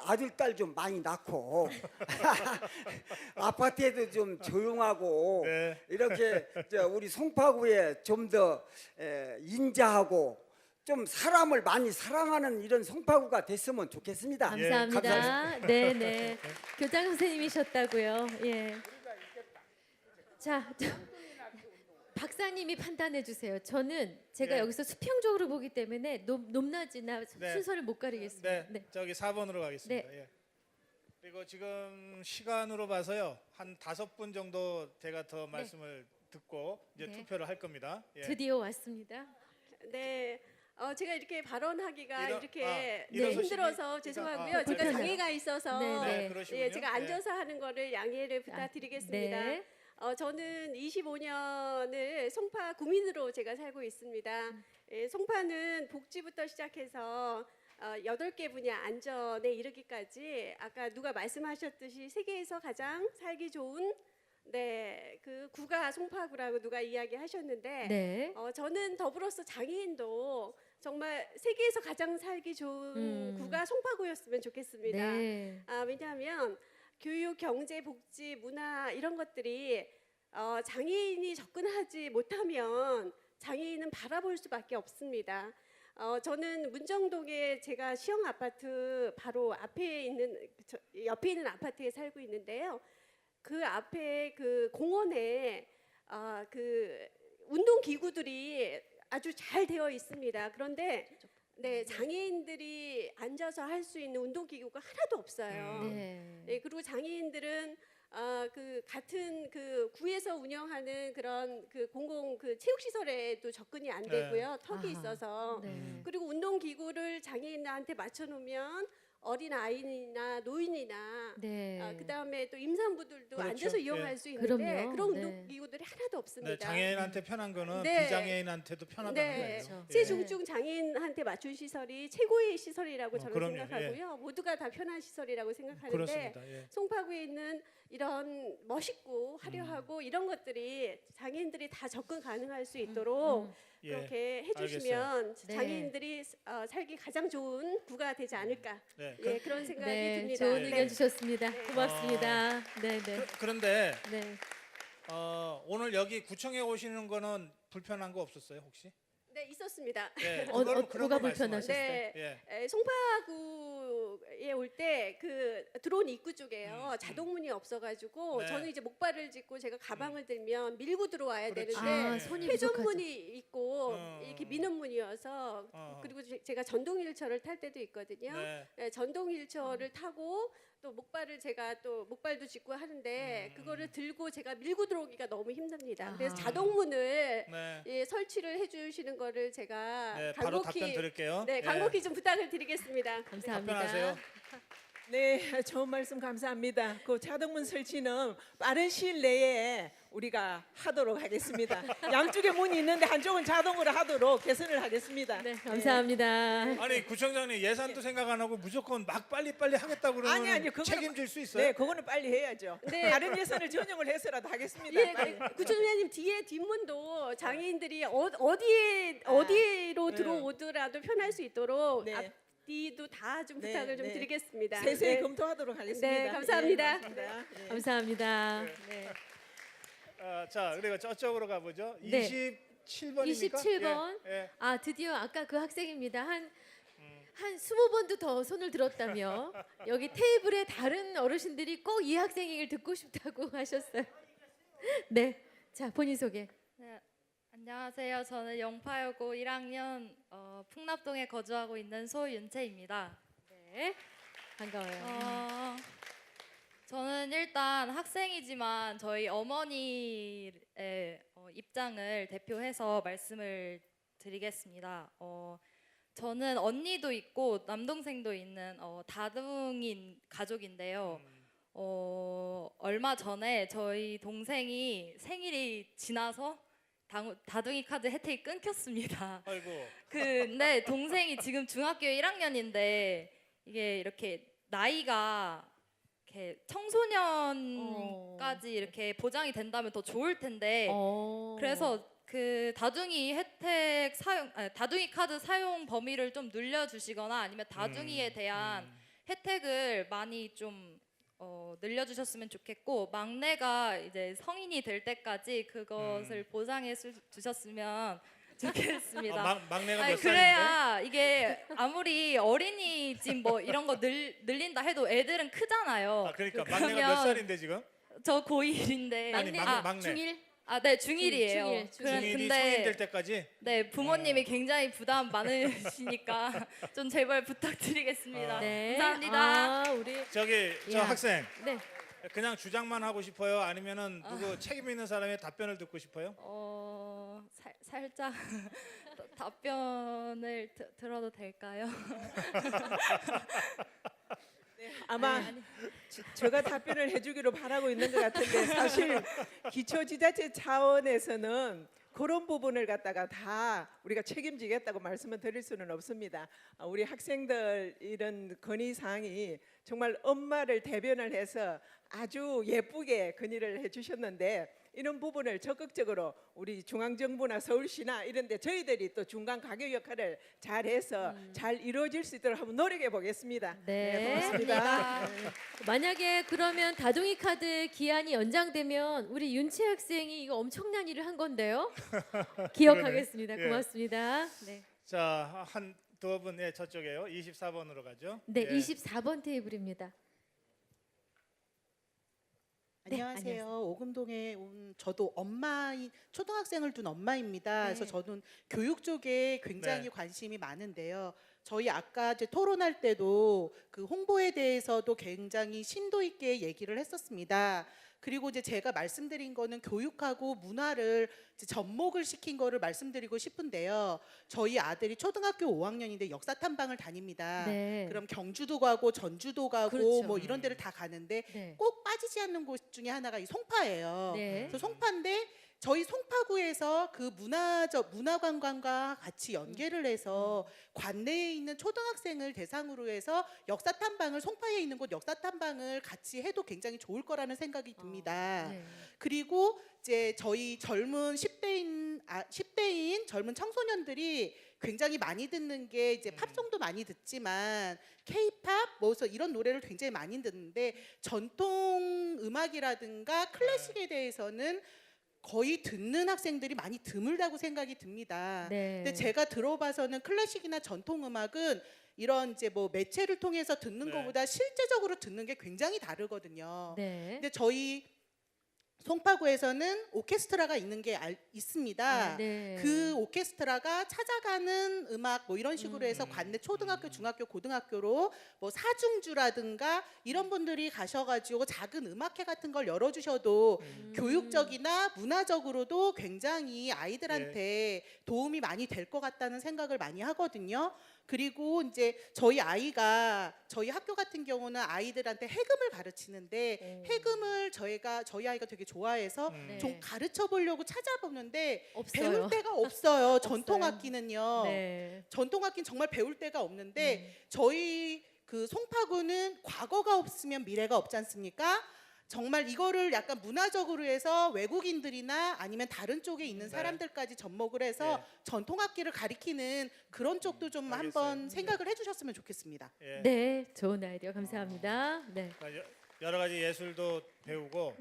아들 딸 좀 많이 낳고 아파트에도 좀 조용하고 네. 이렇게 우리 송파구에 좀 더 인자하고 좀 사람을 많이 사랑하는 이런 송파구가 됐으면 좋겠습니다. 감사합니다. 감사합니다. 네, 네. 교장 선생님이셨다고요. 예. 자, 박사님이 판단해 주세요. 저는 제가 예. 여기서 수평적으로 보기 때문에 높낮이나 네. 순서를 못 가리겠습니다. 네, 네. 저기 4번으로 가겠습니다. 예. 그리고 지금 시간으로 봐서요 한 5분 정도 제가 더 말씀을 듣고 이제 네. 투표를 할 겁니다. 예. 드디어 왔습니다. 네. 제가 이렇게 발언하기가 이렇게 일어서시기- 힘들어서 죄송하고요. 아, 제가 불편해요. 장애가 있어서 네, 네, 그러시군요. 예, 제가 앉아서 하는 거를 양해를 부탁드리겠습니다. 네. 저는 25년을 송파 구민으로 제가 살고 있습니다. 예, 송파는 복지부터 시작해서 8개 분야 안전에 이르기까지 아까 누가 말씀하셨듯이 세계에서 가장 살기 좋은 그 구가 송파구라고 누가 이야기하셨는데 네. 저는 더불어서 장애인도 정말 세계에서 가장 살기 좋은 구가 송파구였으면 좋겠습니다. 네. 왜냐하면 교육, 경제, 복지, 문화 이런 것들이 장애인이 접근하지 못하면 장애인은 바라볼 수밖에 없습니다. 저는 문정동에 제가 시형 아파트 바로 앞에 있는 옆에 있는 아파트에 살고 있는데요. 그 앞에 그 공원에 그 운동 기구들이 아주 잘 되어 있습니다. 그런데 장애인들이 앉아서 할 수 있는 운동 기구가 하나도 없어요. 네. 그리고 장애인들은 그 같은 그 구에서 운영하는 그런 그 공공 그 체육 시설에도 접근이 안 되고요. 턱이 아하. 있어서 네. 그리고 운동 기구를 장애인한테 맞춰 놓으면 어린 아이나 노인이나 네. 그다음에 또 임산부들도 그렇죠. 앉아서 이용할 수 있는데 그럼요. 그런 네. 운동기구들이 하나도 없습니다. 네, 장애인한테 편한 거는 네. 비장애인한테도 편하다는 네. 거예요. 그렇죠. 예. 체중증 장애인한테 맞춘 시설이 최고의 시설이라고 저는 그럼요. 생각하고요. 모두가 다 편한 시설이라고 생각하는데 그렇습니다. 예. 송파구에 있는 이런 멋있고 화려하고 이런 것들이 장애인들이 다 접근 가능할 수 있도록 예. 그렇게 해주시면 네. 장애인들이 살기 가장 좋은 구가 되지 않을까 네. 예, 그런 생각이 네, 듭니다. 좋은 네. 의견 주셨습니다. 네. 고맙습니다. 네, 네. 그런데 네. 오늘 여기 구청에 오시는 거는 불편한 거 없었어요 혹시? 네, 있었습니다. 네, 뭐가 그런 거 불편하셨어요? 말씀하셨어요. 네. 예. 송파구에 올 때 그 들어온 입구 쪽에요. 자동문이 없어가지고 네. 저는 이제 목발을 짚고 제가 가방을 들면 밀고 들어와야 그렇지. 되는데 아, 손이 부족하죠. 회전문이 있고 이렇게 미는 문이어서 그리고 제가 전동 휠체어를 탈 때도 있거든요. 네. 네, 전동 휠체어를 타고 또 목발을 제가 또 목발도 짚고 하는데 그거를 들고 제가 밀고 들어오기가 너무 힘듭니다. 그래서 아. 자동문을 네. 예, 설치를 해주시는 거를 제가 네, 바로 답변 드릴게요. 네, 예. 간곡히 좀 부탁을 드리겠습니다. 감사합니다. 답변하세요. 네, 좋은 말씀 감사합니다. 그 자동문 설치는 빠른 시일 내에 우리가 하도록 하겠습니다. 양쪽에 문이 있는데 한쪽은 자동으로 하도록 개선을 하겠습니다. 네, 감사합니다. 아니 구청장님 예산도 생각 안 하고 무조건 막 빨리 하겠다고 그러면 아니, 그거는 책임질 수 있어요? 네, 그거는 빨리 해야죠. 네. 다른 예산을 전용을 해서라도 하겠습니다. 예, 빨리. 구청장님 뒤에 뒷문도 장애인들이 어디로 네. 들어오더라도 편할 수 있도록 네. 앞뒤도 다 좀 네, 부탁을 좀 네. 드리겠습니다. 세세히 네. 검토하도록 하겠습니다. 네, 감사합니다. 예, 고맙습니다. 예. 감사합니다. 네. 자, 그리고 저쪽으로 가보죠. 네. 27번입니까? 27번. 예. 아, 드디어 아까 그 학생입니다. 한 20번도 더 손을 들었다며 여기 테이블에 다른 어르신들이 꼭 이 학생 얘기를 듣고 싶다고 하셨어요. 네, 자 본인 소개. 네, 안녕하세요. 저는 영파여고 1학년 풍납동에 거주하고 있는 소윤채입니다. 네, 반가워요. 저는 일단 학생이지만 저희 어머니의 입장을 대표해서 말씀을 드리겠습니다. 저는 언니도 있고 남동생도 있는 다둥인 가족인데요. 얼마 전에 저희 동생이 생일이 지나서 다둥이 카드 혜택이 끊겼습니다. 아이고. 근데 동생이 지금 중학교 1학년인데 이게 이렇게 나이가 이렇게 청소년까지 이렇게 보장이 된다면 더 좋을 텐데 그래서 그 다둥이 혜택 사용, 다둥이 카드 사용 범위를 좀 늘려주시거나 아니면 다둥이에 대한 혜택을 많이 좀 늘려주셨으면 좋겠고 막내가 이제 성인이 될 때까지 그것을 보장해 주셨으면 좋겠습니다. 막내가 아니, 몇 살인데? 그래야 이게 아무리 어린이집 뭐 이런 거 늘린다 해도 애들은 크잖아요. 그러니까 막내가 몇 살인데 지금? 저 고1인데 아니, 막내. 중1? 네, 중1이에요. 중일이 성인 될 때까지? 네, 부모님이 굉장히 부담 많으시니까 좀 제발 부탁드리겠습니다. 네. 감사합니다. 아, 우리 저기 저 야. 학생 네. 그냥 주장만 하고 싶어요? 아니면은 누구 책임 있는 사람의 답변을 듣고 싶어요? 살짝 답변을 들어도 될까요? 아마 제가 답변을 해주기로 바라고 있는 것 같은데 사실 기초지자체 차원에서는 그런 부분을 갖다가 다 우리가 책임지겠다고 말씀을 드릴 수는 없습니다. 우리 학생들 이런 건의 사항이 정말 엄마를 대변을 해서 아주 예쁘게 건의를 해주셨는데 이런 부분을 적극적으로 우리 중앙정부나 서울시나 이런 데 저희들이 또 중간 가교 역할을 잘해서 잘 이루어질 수 있도록 한번 노력해 보겠습니다. 네, 고맙습니다. 만약에 그러면 다둥이 카드 기한이 연장되면 우리 윤채 학생이 이거 엄청난 일을 한 건데요. 기억하겠습니다. 그러네. 예. 고맙습니다. 네, 자, 한 두 분, 예, 저쪽에요. 24번으로 가죠. 네, 예. 24번 테이블입니다. 네, 안녕하세요. 오금동에 온 저도 초등학생을 둔 엄마입니다. 네. 그래서 저는 교육 쪽에 굉장히 네. 관심이 많은데요. 저희 아까 이제 토론할 때도 그 홍보에 대해서도 굉장히 심도 있게 얘기를 했었습니다. 그리고 이제 제가 말씀드린 거는 교육하고 문화를 이제 접목을 시킨 거를 말씀드리고 싶은데요. 저희 아들이 초등학교 5학년인데 역사 탐방을 다닙니다. 네. 그럼 경주도 가고 전주도 가고 그렇죠. 뭐 이런 데를 다 가는데 네. 꼭 빠지지 않는 곳 중에 하나가 이 송파예요. 네. 그래서 송파인데 저희 송파구에서 그 문화관광과 같이 연계를 해서 관내에 있는 초등학생을 대상으로 해서 역사 탐방을 송파에 있는 곳 역사 탐방을 같이 해도 굉장히 좋을 거라는 생각이 듭니다. 네. 그리고 이제 저희 젊은 10대인 젊은 청소년들이 굉장히 많이 듣는 게 이제 팝송도 많이 듣지만 K-팝 뭐 이런 노래를 굉장히 많이 듣는데 전통 음악이라든가 클래식에 대해서는 거의 듣는 학생들이 많이 드물다고 생각이 듭니다. 네. 근데 제가 들어봐서는 클래식이나 전통 음악은 이런 이제 뭐 매체를 통해서 듣는 네. 것보다 실제적으로 듣는 게 굉장히 다르거든요. 네. 근데 저희 송파구에서는 오케스트라가 있는 게 있습니다. 아, 네. 그 오케스트라가 찾아가는 음악 뭐 이런 식으로 해서 관내 초등학교, 중학교, 고등학교로 뭐 사중주라든가 이런 분들이 가셔가지고 작은 음악회 같은 걸 열어주셔도 교육적이나 문화적으로도 굉장히 아이들한테 도움이 많이 될 것 같다는 생각을 많이 하거든요. 그리고 이제 저희 학교 같은 경우는 아이들한테 해금을 가르치는데 해금을 저희 아이가 되게 좋아해서 네. 좀 가르쳐 보려고 찾아보는데 없어요. 배울 데가 없어요. 전통 악기는요. 네. 전통 악기는 정말 배울 데가 없는데 저희 그 송파구는 과거가 없으면 미래가 없지 않습니까? 정말 이거를 약간 문화적으로 해서 외국인들이나 아니면 다른 쪽에 있는 사람들까지 접목을 해서 전통 악기를 가리키는 그런 쪽도 좀 알겠어요. 한번 생각을 해주셨으면 좋겠습니다. 예. 네, 좋은 아이디어 감사합니다. 네. 그러니까 여러 가지 예술도 배우고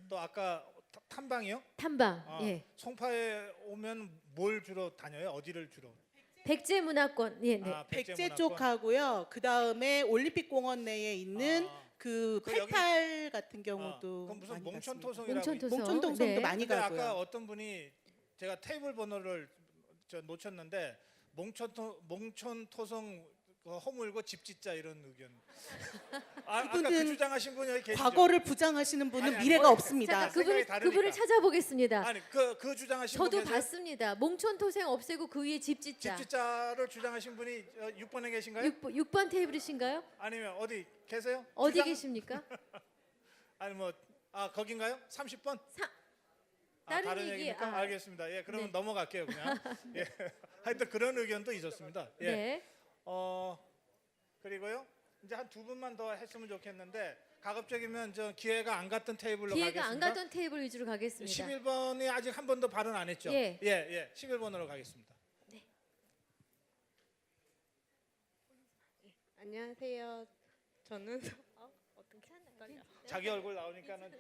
또 아까 탐방이요? 탐방. 아, 예. 송파에 오면 뭘 주로 다녀요? 어디를 주로? 백제 문화권. 예, 네. 아, 백제 문화권? 쪽하고요. 그 다음에 올림픽 공원 내에 있는 그 그 여기- 88 같은 경우도 그럼 무슨 많이 몽천토성이라고 몽천토성. 몽천토성도 네. 많이 근데 가고요. 아까 어떤 분이 제가 테이블 번호를 놓쳤는데 몽천토성 허물고 집 짓자 이런 의견. 아까 그 그분은 주장하신 분이 여기 계시죠? 과거를 부정하시는 분은 아니, 미래가 아니, 없습니다. 잠깐 생각이 그분을 다르니까. 찾아보겠습니다. 아니 그 주장하신 분 저도 계세요? 봤습니다. 몽촌토생 없애고 그 위에 집 짓자. 집 짓자를 주장하신 분이 6번에 계신가요? 6번 테이블이신가요? 아니면 어디 계세요? 어디 주장? 계십니까? 아니 거긴가요? 30번? 다른 얘기, 얘기니까 알겠습니다. 예, 그러면 네. 넘어갈게요, 그냥. 예. 하여튼 그런 의견도 있었습니다. 예. 네. 그리고요. 이제 한 두 분만 더 했으면 좋겠는데 가급적이면 기회가 안 갔던 테이블로 기회가 안 가겠습니다. 갔던 테이블 위주로 가겠습니다. 11번이 아직 한 번도 발언 안 했죠? 예. 예. 11번으로 가겠습니다. 안녕하세요. 저는 어떻게 떨려? 자기 얼굴 나오니까는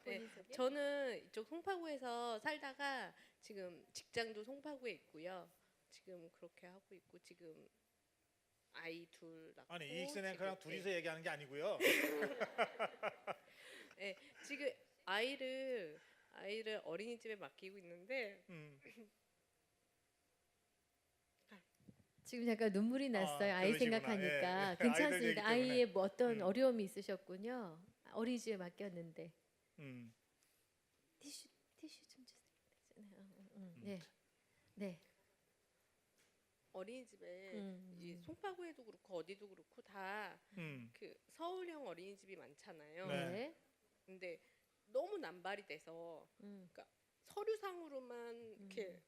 네, 저는 이쪽 송파구에서 살다가 지금 직장도 송파구에 있고요. 지금 그렇게 하고 있고 지금 아이 둘 낳고 아니 이익선생 그냥 지금, 둘이서 얘기하는 게 아니고요. 네, 지금 아이를 어린이집에 맡기고 있는데 지금 잠깐 눈물이 났어요. 아이 그러시구나. 생각하니까. 예. 괜찮습니다. 아이들 얘기 때문에. 아이의 뭐 어떤 어려움이 있으셨군요. 어린이집에 맡겼는데. 티슈 좀 주세요. 네. 네. 어린이집에 이 송파구에도 그렇고 어디도 그렇고 다 그 서울형 어린이집이 많잖아요. 네. 근데 너무 남발이 돼서 그러니까 서류상으로만 이렇게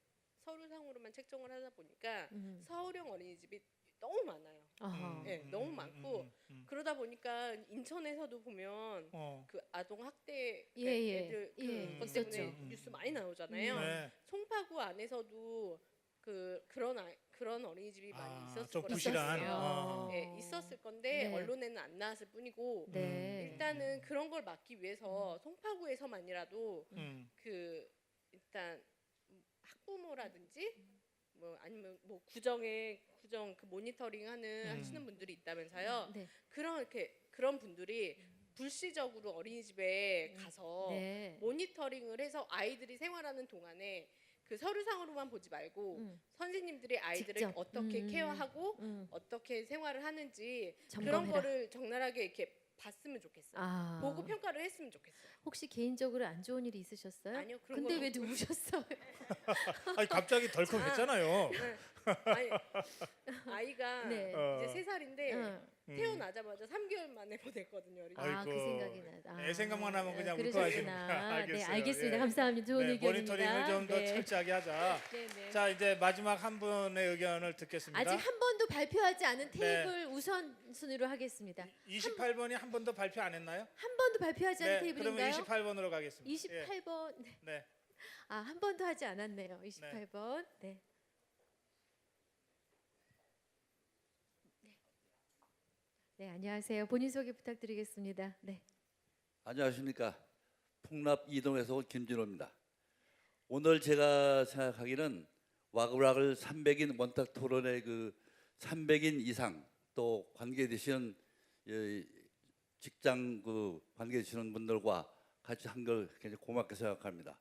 서류상으로만 책정을 하다 보니까 서울형 어린이집이 너무 많아요. 아하. 네, 너무 많고 그러다 보니까 인천에서도 보면 그 아동 학대 애들 그것 때문에 있었죠. 뉴스 많이 나오잖아요. 네. 송파구 안에서도 그런 어린이집이 많이 있었을 좀 거라고 부실한. 생각해요. 네, 있었을 건데 네. 언론에는 안 나왔을 뿐이고 네. 일단은 그런 걸 막기 위해서 송파구에서만이라도 그 일단 학부모라든지 뭐 아니면 뭐 구정 그 모니터링 하시는 분들이 있다면서요. 네. 그런 분들이 불시적으로 어린이집에 가서 네. 모니터링을 해서 아이들이 생활하는 동안에 그 서류상으로만 보지 말고 선생님들이 아이들을 직접. 어떻게 케어하고 어떻게 생활을 하는지 그런 점검해라. 거를 적나라하게 이렇게 봤으면 좋겠어요. 아. 보고 평가를 했으면 좋겠어요. 혹시 개인적으로 안 좋은 일이 있으셨어요? 아니요, 그런 근데 건 왜 없고요. 누우셨어요? 아니 갑자기 덜컥했잖아요. 네. 아니, 아이가 네. 이제 3살인데 응. 태어나자마자 3개월 만에 보냈거든요. 어린이집. 아, 그 아이고. 생각이 나. 애 생각만 하면 그냥 그러셨구나. 울컥하시는구나. 알겠어요. 네, 알겠습니다. 예. 감사합니다. 좋은 네, 의견입니다. 모니터링을 좀 더 네. 철저하게 하자. 네, 네. 자 이제 마지막 한 분의 의견을 듣겠습니다. 아직 한 번도 발표하지 않은 테이블 우선순위로 하겠습니다. 28번이 한 번도 발표 안 했나요? 한 번도 발표하지 않은 네, 테이블인가요? 그러면 28번으로 가겠습니다. 28번. 예. 네. 아, 한 번도 하지 않았네요. 28번. 네. 네, 안녕하세요. 본인 소개 부탁드리겠습니다. 네. 안녕하십니까. 풍납 이동에서 온 김진호입니다. 오늘 제가 생각하기는 와글와글 300인 원탁 토론회 그 300인 이상 또 관계되시는 직장 그 관계되시는 분들과 같이 한 걸 굉장히 고맙게 생각합니다.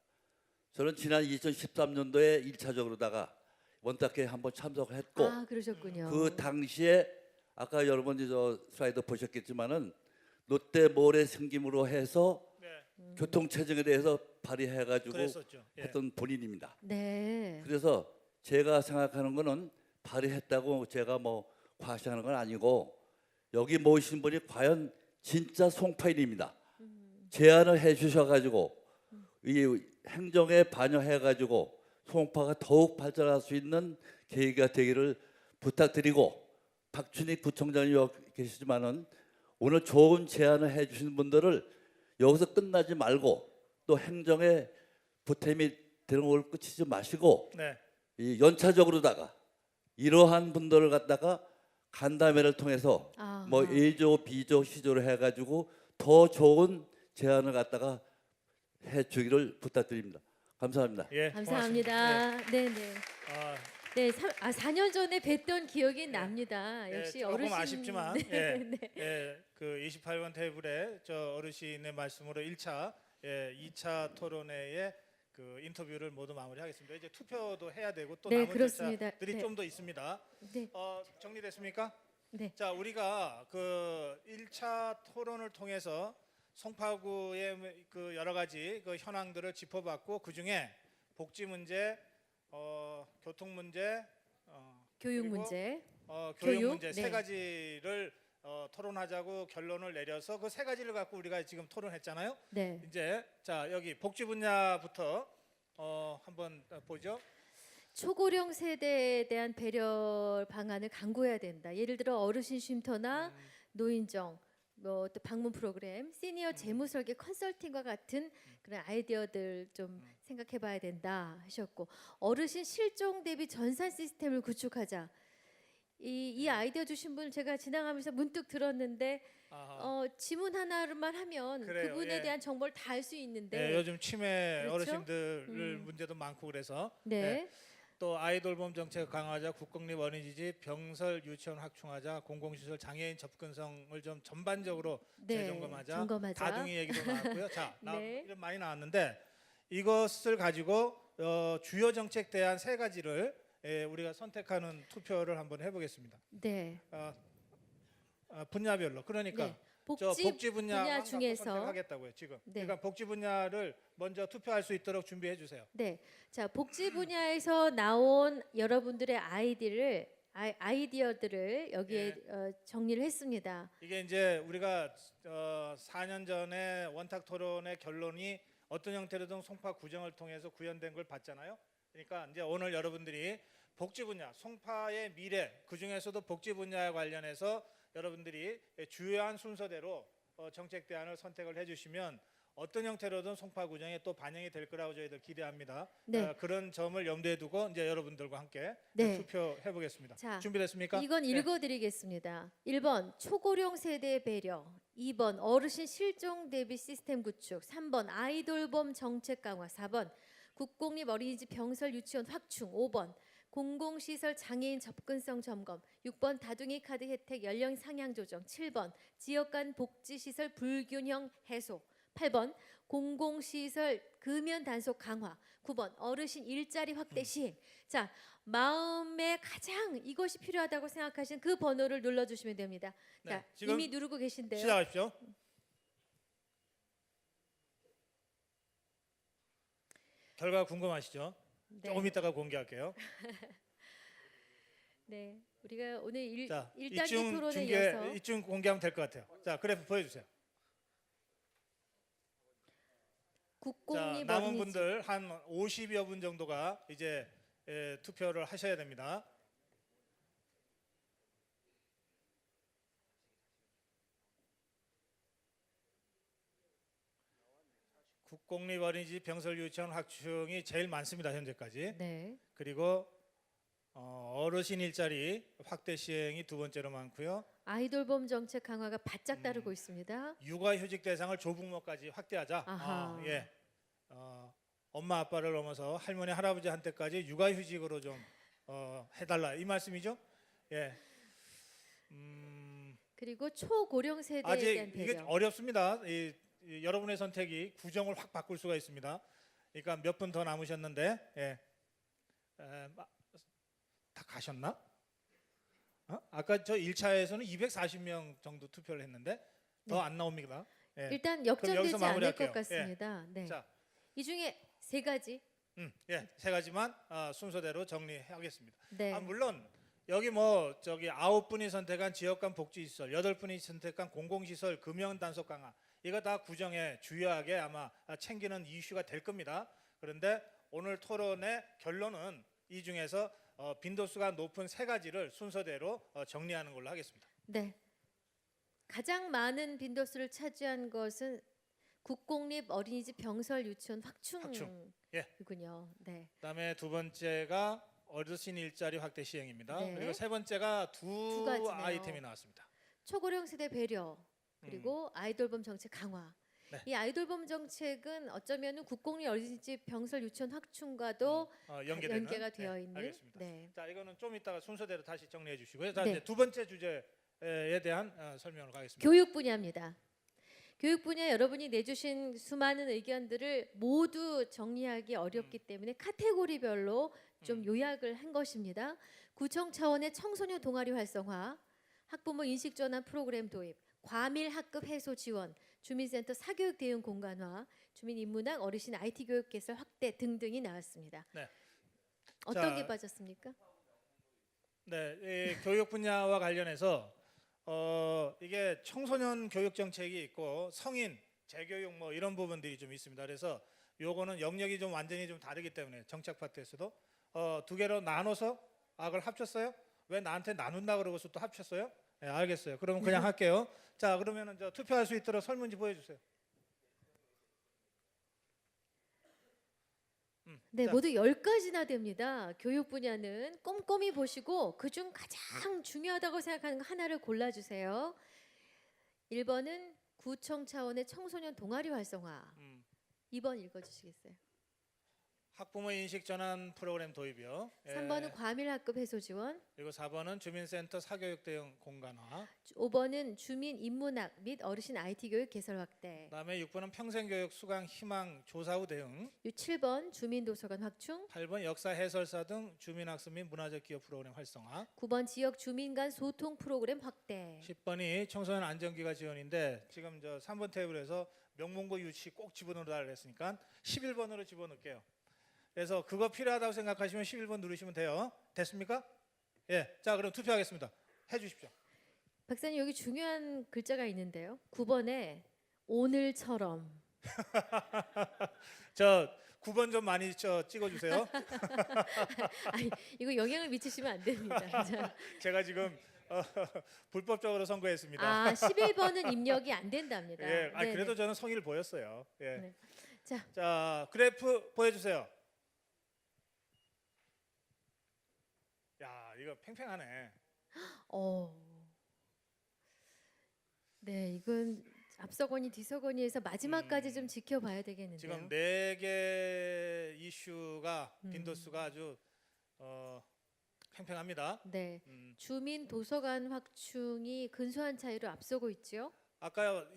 저는 지난 2013년도에 1차적으로다가 원탁회에 한번 참석을 했고 아, 그러셨군요. 그 당시에 아까 여러분이 저 슬라이드 보셨겠지만은 롯데몰의 생김으로 해서 교통체증에 대해서 발의해가지고 그랬었죠. 예. 했던 본인입니다. 네. 그래서 제가 생각하는 거는 발의했다고 제가 뭐 과시하는 건 아니고 여기 모이신 분이 과연 진짜 송파인입니다. 제안을 해주셔가지고 이 행정에 반영해가지고 송파가 더욱 발전할 수 있는 계기가 되기를 부탁드리고 박춘익 부총장이 여기 계시지만은 오늘 좋은 제안을 해주신 분들을 여기서 끝나지 말고 또 행정에 보탬이 되는 걸 끝이지 마시고 네. 이 연차적으로다가 이러한 분들을 갖다가 간담회를 통해서 아하. 뭐 A조, B조, C조를 해가지고 더 좋은 제안을 갖다가 해주기를 부탁드립니다. 감사합니다. 예, 감사합니다. 고맙습니다. 네, 네. 아, 네, 4년 전에 뵀던 기억이 납니다. 예, 역시 조금 어르신. 아쉽지만 네, 예, 네. 예, 그 28번 테이블에 저 어르신의 말씀으로 1차, 2차 토론회에 그 인터뷰를 모두 마무리하겠습니다. 이제 투표도 해야 되고 또 네, 남은 그렇습니다. 절차들이 네. 좀 더 있습니다. 네. 정리됐습니까? 네. 자, 우리가 그 1차 토론을 통해서 송파구의 그 여러 가지 그 현황들을 짚어봤고 그 중에 복지 문제, 교통 문제, 교육 그리고, 문제. 교육 교육? 문제 네. 세 가지를 토론하자고 결론을 내려서 그 세 가지를 갖고 우리가 지금 토론했잖아요. 네. 이제 자 여기 복지 분야부터 한번 보죠. 초고령 세대에 대한 배려 방안을 강구해야 된다. 예를 들어 어르신 쉼터나 노인정, 뭐 또 방문 프로그램, 시니어 재무 설계 컨설팅과 같은 그런 아이디어들 좀 생각해봐야 된다 하셨고, 어르신 실종 대비 전산 시스템을 구축하자. 이 아이디어 주신 분 제가 지나가면서 문득 들었는데 지문 하나만 하면 그래요, 그분에 예. 대한 정보를 다 알 수 있는데. 네, 요즘 치매 그렇죠? 어르신들 음. 문제도 많고 그래서 네. 또 아이돌봄 정책 강화하자, 국공립 어린이집 병설 유치원 확충하자, 공공시설 장애인 접근성을 좀 전반적으로 네, 재점검하자, 점검하자. 다둥이 얘기도 나왔고요. 자, 네. 이런 많이 나왔는데 이것을 가지고 주요 정책 대안 세 가지를 우리가 선택하는 투표를 한번 해보겠습니다. 네. 분야별로. 그러니까 네. 저 복지 분야 중에서 선택하겠다고요 지금. 네. 그러니까 복지 분야를 먼저 투표할 수 있도록 준비해 주세요. 네. 자, 복지 분야에서 나온 여러분들의 아이디어들을 여기에 정리를 했습니다. 이게 이제 우리가 4년 전에 원탁 토론의 결론이 어떤 형태로든 송파 구정을 통해서 구현된 걸 봤잖아요. 그러니까 이제 오늘 여러분들이 복지 분야, 송파의 미래, 그 중에서도 복지 분야에 관련해서 여러분들이 주요한 순서대로 정책 대안을 선택을 해주시면 어떤 형태로든 송파 구정에 또 반영이 될 거라고 저희들 기대합니다. 네. 그런 점을 염두에 두고 이제 여러분들과 함께 네. 투표해 보겠습니다. 자, 준비됐습니까? 이건 네. 읽어드리겠습니다. 1번 초고령 세대 배려, 2번 어르신 실종 대비 시스템 구축, 3번 아이돌봄 정책 강화, 4번 국공립 어린이집 병설 유치원 확충, 5번 공공시설 장애인 접근성 점검, 6번 다둥이 카드 혜택 연령 상향 조정, 7번 지역 간 복지시설 불균형 해소, 8번 공공시설 금연 단속 강화, 9번 어르신 일자리 확대 시행. 자, 마음에 가장 이것이 필요하다고 생각하시는 그 번호를 눌러주시면 됩니다. 네, 자, 지금 이미 누르고 계신데요. 시작하십시오. 결과 궁금하시죠? 네. 조금 이따가 공개할게요. 네, 우리가 오늘 자, 1단계 토론에 이어서 이쯤 공개하면 될 것 같아요. 자, 그래프 보여주세요. 자, 국공립 남은 어린이집 분들 한 50여 분 정도가 이제 투표를 하셔야 됩니다. 국공립 어린이집 병설 유치원 확충이 제일 많습니다, 현재까지. 네. 그리고 어르신 일자리 확대 시행이 두 번째로 많고요. 아이돌봄 정책 강화가 바짝 따르고 있습니다. 육아휴직 대상을 조부모까지 확대하자. 아하. 예. 엄마 아빠를 넘어서 할머니 할아버지한테까지 육아휴직으로 좀 해달라 이 말씀이죠. 예. 그리고 초고령 세대에 아직 대한 이게 배려. 어렵습니다. 이 여러분의 선택이 구정을 확 바꿀 수가 있습니다. 그러니까 몇 분 더 남으셨는데 예. 다 가셨나? 아까 저 1차에서는 240명 정도 투표를 했는데 더 안 나옵니다. 예. 일단 그럼 역전되지 여기서 않을 마무리할게요. 것 같습니다. 네. 자, 이 중에 세 가지. 예, 세 가지만 순서대로 정리하겠습니다. 네. 물론 여기 뭐 저기 9분이 선택한 지역 간 복지시설, 8분이 선택한 공공시설 금연 단속 강화 이거 다 구정에 주요하게 아마 챙기는 이슈가 될 겁니다. 그런데 오늘 토론의 결론은 이 중에서 빈도수가 높은 세 가지를 순서대로 정리하는 걸로 하겠습니다. 네. 가장 많은 빈도수를 차지한 것은 국공립 어린이집 병설 유치원 확충이군요. 예. 네. 그다음에 두 번째가 어르신 일자리 확대 시행입니다. 네. 그리고 세 번째가 두 가지네요. 아이템이 나왔습니다. 초고령 세대 배려 그리고 아이돌봄 정책 강화. 네. 이 아이돌봄 정책은 어쩌면은 국공립 어린이집 병설 유치원 확충과도 연계되는? 연계가 되어 네, 있는. 알겠습니다. 네. 자, 이거는 좀 이따가 순서대로 다시 정리해 주시고요. 자, 네. 이제 두 번째 주제에 대한 설명을 가겠습니다. 교육 분야입니다. 교육 분야 여러분이 내주신 수많은 의견들을 모두 정리하기 어렵기 때문에 카테고리별로 좀 요약을 한 것입니다. 구청 차원의 청소년 동아리 활성화, 학부모 인식 전환 프로그램 도입, 과밀 학급 해소 지원, 주민센터 사교육 대응 공간화, 주민 인문학 어르신 IT 교육 개설 확대 등등이 나왔습니다. 네. 어떤 자, 게 빠졌습니까? 네, 이 교육 분야와 관련해서 이게 청소년 교육 정책이 있고 성인 재교육 뭐 이런 부분들이 좀 있습니다. 그래서 요거는 영역이 좀 완전히 좀 다르기 때문에 정책 파트에서도 두 개로 나눠서 그걸 합쳤어요? 왜 나한테 나눈다 그러고서 또 합쳤어요? 네, 알겠어요. 그러면 그냥 할게요. 자, 그러면은 저 투표할 수 있도록 설문지 보여주세요. 네, 자. 모두 10가지나 됩니다. 교육 분야는 꼼꼼히 보시고 그중 가장 중요하다고 생각하는 거 하나를 골라주세요. 1번은 구청 차원의 청소년 동아리 활성화. 2번 읽어주시겠어요? 학부모 인식 전환 프로그램 도입이요. 3번은 과밀 학급 해소 지원. 그리고 4번은 주민센터 사교육 대응 공간화. 5번은 주민 인문학 및 어르신 IT 교육 개설 확대. 그다음에 6번은 평생교육 수강 희망 조사 후 대응. 7번 주민 도서관 확충. 8번 역사 해설사 등 주민학습 및 문화적 기업 프로그램 활성화. 9번 지역 주민 간 소통 프로그램 확대. 10번이 청소년 안전기가 지원인데 지금 저 3번 테이블에서 명문고 유치 꼭 집어넣으라 그랬으니까 11번으로 집어넣을게요. 그래서 그거 필요하다고 생각하시면 11번 누르시면 돼요. 됐습니까? 예. 자, 그럼 투표하겠습니다. 해 주십시오. 박사님 여기 중요한 글자가 있는데요. 9번에 오늘처럼. 저 9번 좀 많이 찍어 주세요. 아니, 이거 영향을 미치시면 안 됩니다. 자, 제가 지금 불법적으로 선거했습니다. 11번은 입력이 안 된답니다. 예. 네네. 그래도 저는 성의를 보였어요. 예. 네. 자, 자, 그래프 보여 주세요. 야, 이거 팽팽하네. 네, 이건 앞서거니 뒤서거니해서 마지막까지 좀 지켜봐야 되겠는데요. 지금 4개 이슈가 빈도수가 아주 팽팽합니다. 네, 주민 도서관 확충이 근소한 차이로 앞서고 있죠. 아까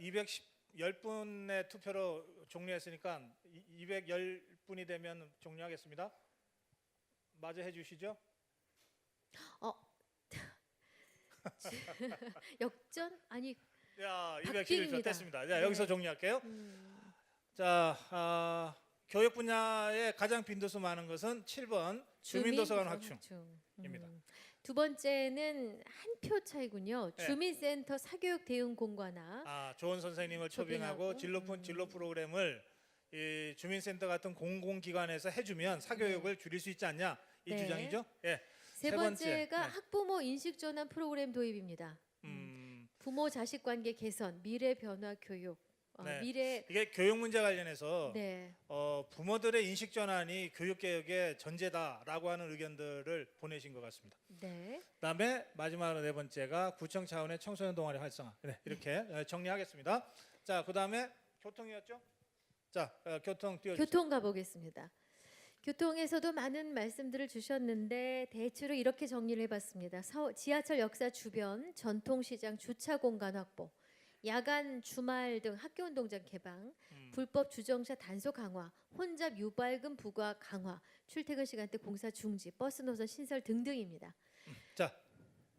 10분의 투표로 종료했으니까 210분이 되면 종료하겠습니다. 마저 해주시죠. 역전 아니 야, 박빙입니다. 211표 됐습니다. 자, 네. 여기서 종료할게요. 자, 교육 분야에 가장 빈도수 많은 것은 7번 주민도서관 확충입니다. 두 번째는 한 표 차이군요. 네. 주민센터 사교육 대응 공관화. 좋은 선생님을 초빙하고 진로 프로그램을 이 주민센터 같은 공공기관에서 해주면 사교육을 줄일 수 있지 않냐 이 네. 주장이죠. 예. 세 번째가 학부모 인식 전환 프로그램 도입입니다. 부모 자식 관계 개선, 미래 변화 교육. 네. 미래 이게 교육 문제 관련해서 네. 부모들의 인식 전환이 교육 개혁의 전제다라고 하는 의견들을 보내신 것 같습니다. 네. 그다음에 마지막으로 네 번째가 구청 차원의 청소년 동아리 활성화. 네, 이렇게 정리하겠습니다. 자, 그다음에 교통이었죠? 자, 교통 띄워주세요. 교통 가보겠습니다. 교통에서도 많은 말씀들을 주셨는데 대체로 이렇게 정리를 해봤습니다. 지하철 역사 주변 전통시장 주차 공간 확보, 야간 주말 등 학교 운동장 개방, 불법 주정차 단속 강화, 혼잡 유발금 부과 강화, 출퇴근 시간대 공사 중지, 버스 노선 신설 등등입니다. 자,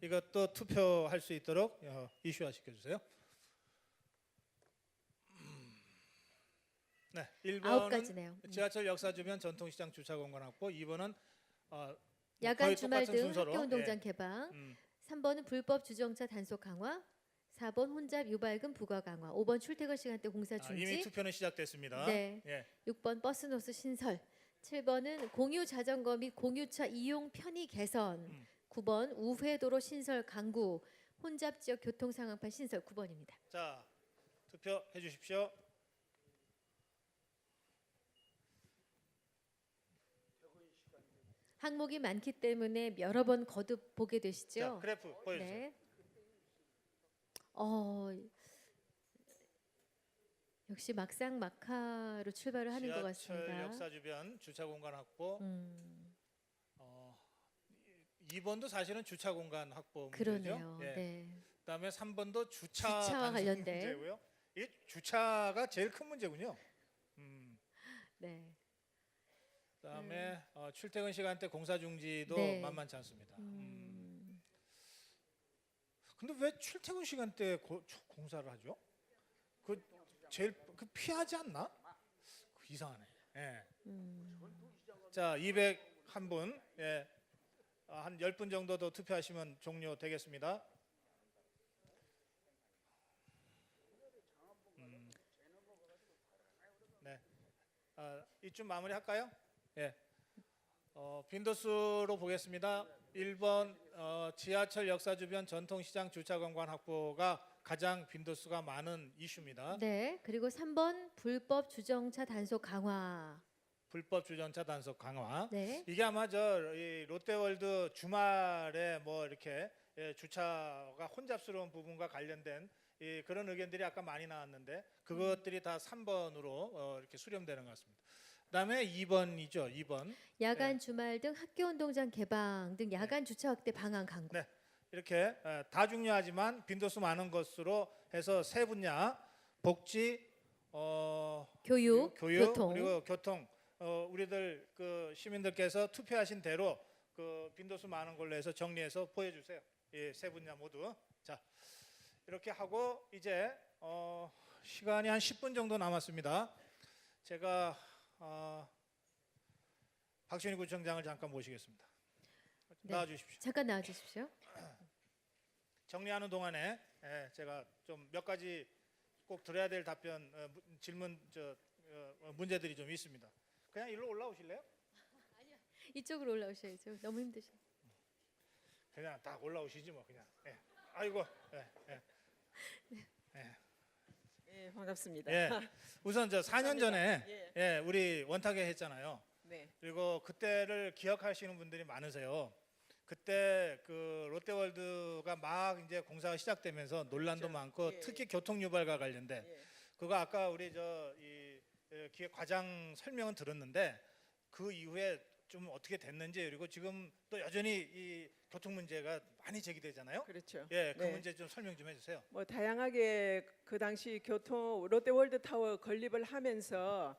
이것도 투표할 수 있도록 이슈화 시켜주세요. 네, 1번은 지하철 역사 주변 전통시장 주차 공간 확보, 2번은 야간 주말 등 순서로, 학교 운동장 개방, 3번은 불법 주정차 단속 강화, 4번 혼잡 유발금 부과 강화, 5번 출퇴근 시간대 공사 중지. 이미 투표는 시작됐습니다. 네. 예. 6번 버스 노선 신설, 7번은 공유 자전거 및 공유차 이용 편의 개선, 9번 우회도로 신설 강구, 혼잡 지역 교통 상황판 신설 9번입니다. 자, 투표해 주십시오. 항목이 많기 때문에 여러 번 거듭 보게 되시죠? 자, 그래프 보여주세요. 네. 역시 막상 막하로 출발을 하는 것 지하철 같습니다. 역사 주변 주차 공간 확보. 2번도 사실은 주차 공간 확보 문제죠. 그러네요. 예. 네. 그다음에 3번도 주차 주차와 단속 관련된. 문제고요. 이 주차가 제일 큰 문제군요. 네. 그다음에 출퇴근 시간대 공사 중지도 네. 만만치 않습니다. 근데 왜 출퇴근 시간대 공사를 하죠? 그 제일 피하지 않나? 이상하네. 예. 자, 201분. 예. 한 10분 정도 더 투표하시면 종료되겠습니다. 네. 이쯤 마무리할까요? 예. 빈도수로 보겠습니다. 1번 지하철 역사 주변 전통시장 주차 공간 확보가 가장 빈도수가 많은 이슈입니다. 네. 그리고 3번 불법 주정차 단속 강화. 불법 주정차 단속 강화. 네. 이게 아마 이 롯데월드 주말에 뭐 이렇게 주차가 혼잡스러운 부분과 관련된 그런 의견들이 아까 많이 나왔는데 그것들이 다 3번으로 이렇게 수렴되는 것 같습니다. 그다음에 2번이죠. 2번. 야간 주말 등 학교 운동장 개방 등 야간 주차 확대 방안 강구. 네. 이렇게 다 중요하지만 빈도수 많은 것으로 해서 세 분야 복지, 교육, 교육 교통. 그리고 교통 우리들 그 시민들께서 투표하신 대로 그 빈도수 많은 걸로 해서 정리해서 보여주세요. 이 세 분야 모두. 자, 이렇게 하고 이제 시간이 한 10분 정도 남았습니다. 제가 박준희 구청장을 잠깐 모시겠습니다. 네. 나와주십시오. 잠깐 나와 주십시오. 정리하는 동안에 제가 좀 몇 가지 꼭 드려야 될 답변 질문 문제들이 좀 있습니다. 그냥 일로 올라오실래요? 아니요. 이쪽으로 올라오셔야죠. 너무 힘드셔. 그냥 딱 올라오시지 뭐 그냥. 예. 아이고. 예. 예, 반갑습니다. 예. 우선 4년 전에 예. 우리 원탁회 했잖아요. 네. 그리고 그때를 기억하시는 분들이 많으세요. 그때 그 롯데월드가 막 이제 공사가 시작되면서 논란도 많고 특히 교통 유발과 관련된 그거 아까 우리 기획 과장 설명은 들었는데 그 이후에 좀 어떻게 됐는지, 그리고 지금 또 여전히 이 교통 문제가 많이 제기되잖아요. 그렇죠. 예, 그 네. 문제 좀 설명 좀 해주세요. 뭐 다양하게 그 당시 교통 롯데월드타워 건립을 하면서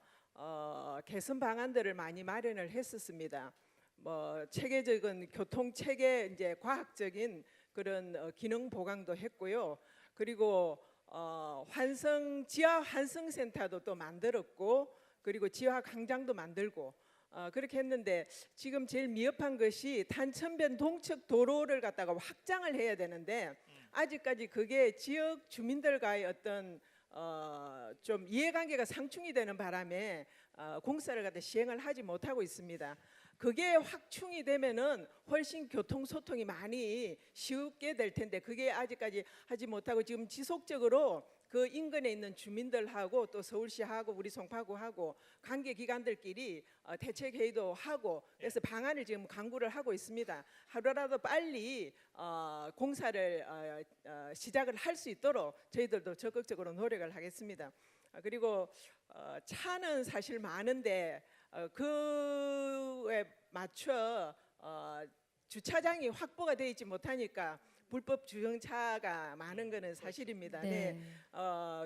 개선 방안들을 많이 마련을 했었습니다. 뭐 체계적인 교통 체계 이제 과학적인 그런 기능 보강도 했고요. 그리고 지하 환승 센터도 또 만들었고, 그리고 지하 광장도 만들고 그렇게 했는데, 지금 제일 미흡한 것이 단천변 동측 도로를 갖다가 확장을 해야 되는데 아직까지 그게 지역 주민들과의 어떤 좀 이해관계가 상충이 되는 바람에 공사를 갖다 시행을 하지 못하고 있습니다. 그게 확충이 되면은 훨씬 교통 소통이 많이 쉽게 될 텐데 그게 아직까지 하지 못하고 지금 지속적으로 그 인근에 있는 주민들하고 또 서울시하고 우리 송파구하고 관계 기관들끼리 대책 회의도 하고 그래서 방안을 지금 강구를 하고 있습니다. 하루라도 빨리 공사를 시작을 할 수 있도록 저희들도 적극적으로 노력을 하겠습니다. 그리고 차는 사실 많은데 그에 맞춰 주차장이 확보가 되어 있지 못하니까 불법 주정차가 많은 것은 사실입니다. 네.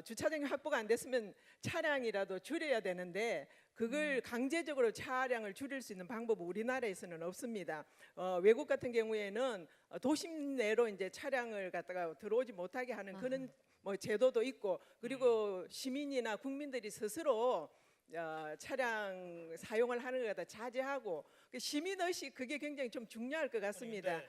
주차장이 확보가 안 됐으면 차량이라도 줄여야 되는데 그걸 강제적으로 차량을 줄일 수 있는 방법은 우리나라에서는 없습니다. 외국 같은 경우에는 도심 내로 이제 차량을 갖다가 들어오지 못하게 하는 그런 뭐 제도도 있고, 그리고 시민이나 국민들이 스스로 차량 사용을 하는 것을 자제하고 시민 의식 그게 굉장히 좀 중요할 것 같습니다.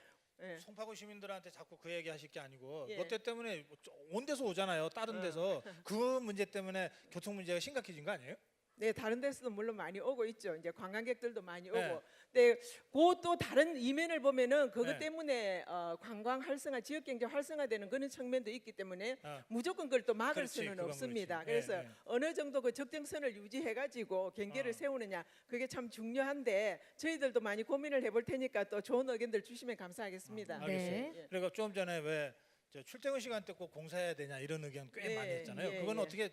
예. 송파구 시민들한테 자꾸 그 얘기 하실 게 아니고 예. 롯데 때문에 온 데서 오잖아요. 다른 데서 그 문제 때문에 교통 문제가 심각해진 거 아니에요? 네, 다른 데서도 물론 많이 오고 있죠. 이제 관광객들도 많이 오고. 네. 근데 그것도 다른 이면을 보면은 그것 네. 때문에 관광 활성화, 지역 경제 활성화되는 그런 측면도 있기 때문에 무조건 그걸 또 막을 그렇지, 수는 그건 없습니다. 그렇지. 그래서 네. 어느 정도 그 적정선을 유지해가지고 경계를 세우느냐 그게 참 중요한데 저희들도 많이 고민을 해볼 테니까 또 좋은 의견들 주시면 감사하겠습니다. 알겠어요. 예. 그리고 조금 전에 왜 저 출퇴근 시간 때 꼭 공사해야 되냐 이런 의견 꽤 예, 많이 했잖아요. 예, 그건 예. 어떻게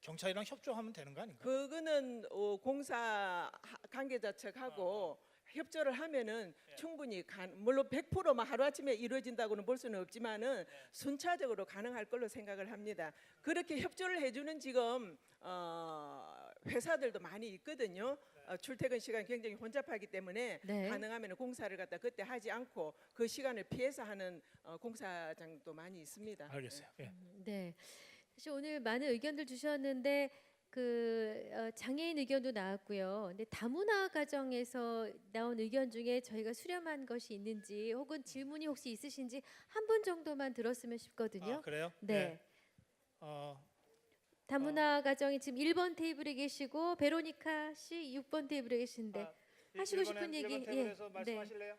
경찰이랑 협조하면 되는 거 아닌가? 그거는 공사 관계자 측하고 협조를 하면은 충분히 물론 100%막 하루아침에 이루어진다고는 볼 수는 없지만은 순차적으로 가능할 걸로 생각을 합니다. 그렇게 협조를 해주는 지금 회사들도 많이 있거든요. 출퇴근 시간이 굉장히 혼잡하기 때문에 네. 가능하면 공사를 갖다 그때 하지 않고 그 시간을 피해서 하는 공사장도 많이 있습니다. 알겠어요. 예. 네. 사실 오늘 많은 의견들 주셨는데 장애인 의견도 나왔고요. 근데 다문화 가정에서 나온 의견 중에 저희가 수렴한 것이 있는지 혹은 질문이 혹시 있으신지 한 분 정도만 들었으면 싶거든요. 그래요? 네. 어, 다문화 가정이 지금 1번 테이블에 계시고 베로니카 씨 6번 테이블에 계신데 하시고 싶은 얘기 1번 테이블에서 말씀하실래요?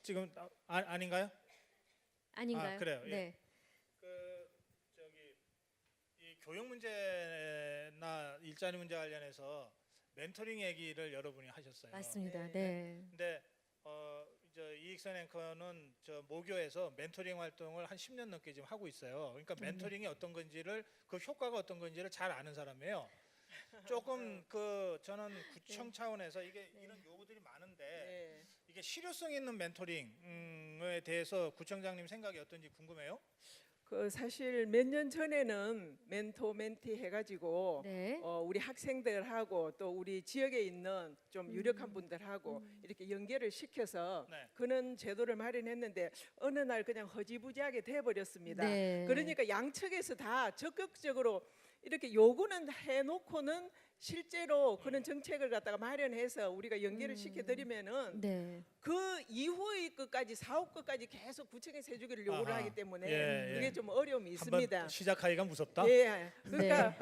지금 아닌가요? 아닌가요? 그래요. 예. 네. 이 교육 문제나 일자리 문제 관련해서 멘토링 얘기를 여러분이 하셨어요. 맞습니다. 네. 근데 이익선 앵커는 저 모교에서 멘토링 활동을 한 10년 넘게 지금 하고 있어요. 그러니까 멘토링이 어떤 건지를 그 효과가 어떤 건지를 잘 아는 사람이에요. 조금 저는 구청 차원에서 이게 이런 요구들이 많은데 이게 실효성 있는 멘토링에 대해서 구청장님 생각이 어떤지 궁금해요. 사실 몇 년 전에는 멘토 멘티 해가지고 네. 우리 학생들하고 또 우리 지역에 있는 좀 유력한 분들하고 이렇게 연계를 시켜서 그런 제도를 마련했는데 어느 날 그냥 허지부지하게 돼버렸습니다. 네. 그러니까 양측에서 다 적극적으로 이렇게 요구는 해놓고는 실제로 그런 정책을 갖다가 마련해서 우리가 연계를 시켜드리면은 네. 그 이후의 것까지 사업 것까지 계속 구청에서 해주기를 요구를 하기 때문에 그게 좀 어려움이 있습니다. 한번 시작하기가 무섭다. 예, 그러니까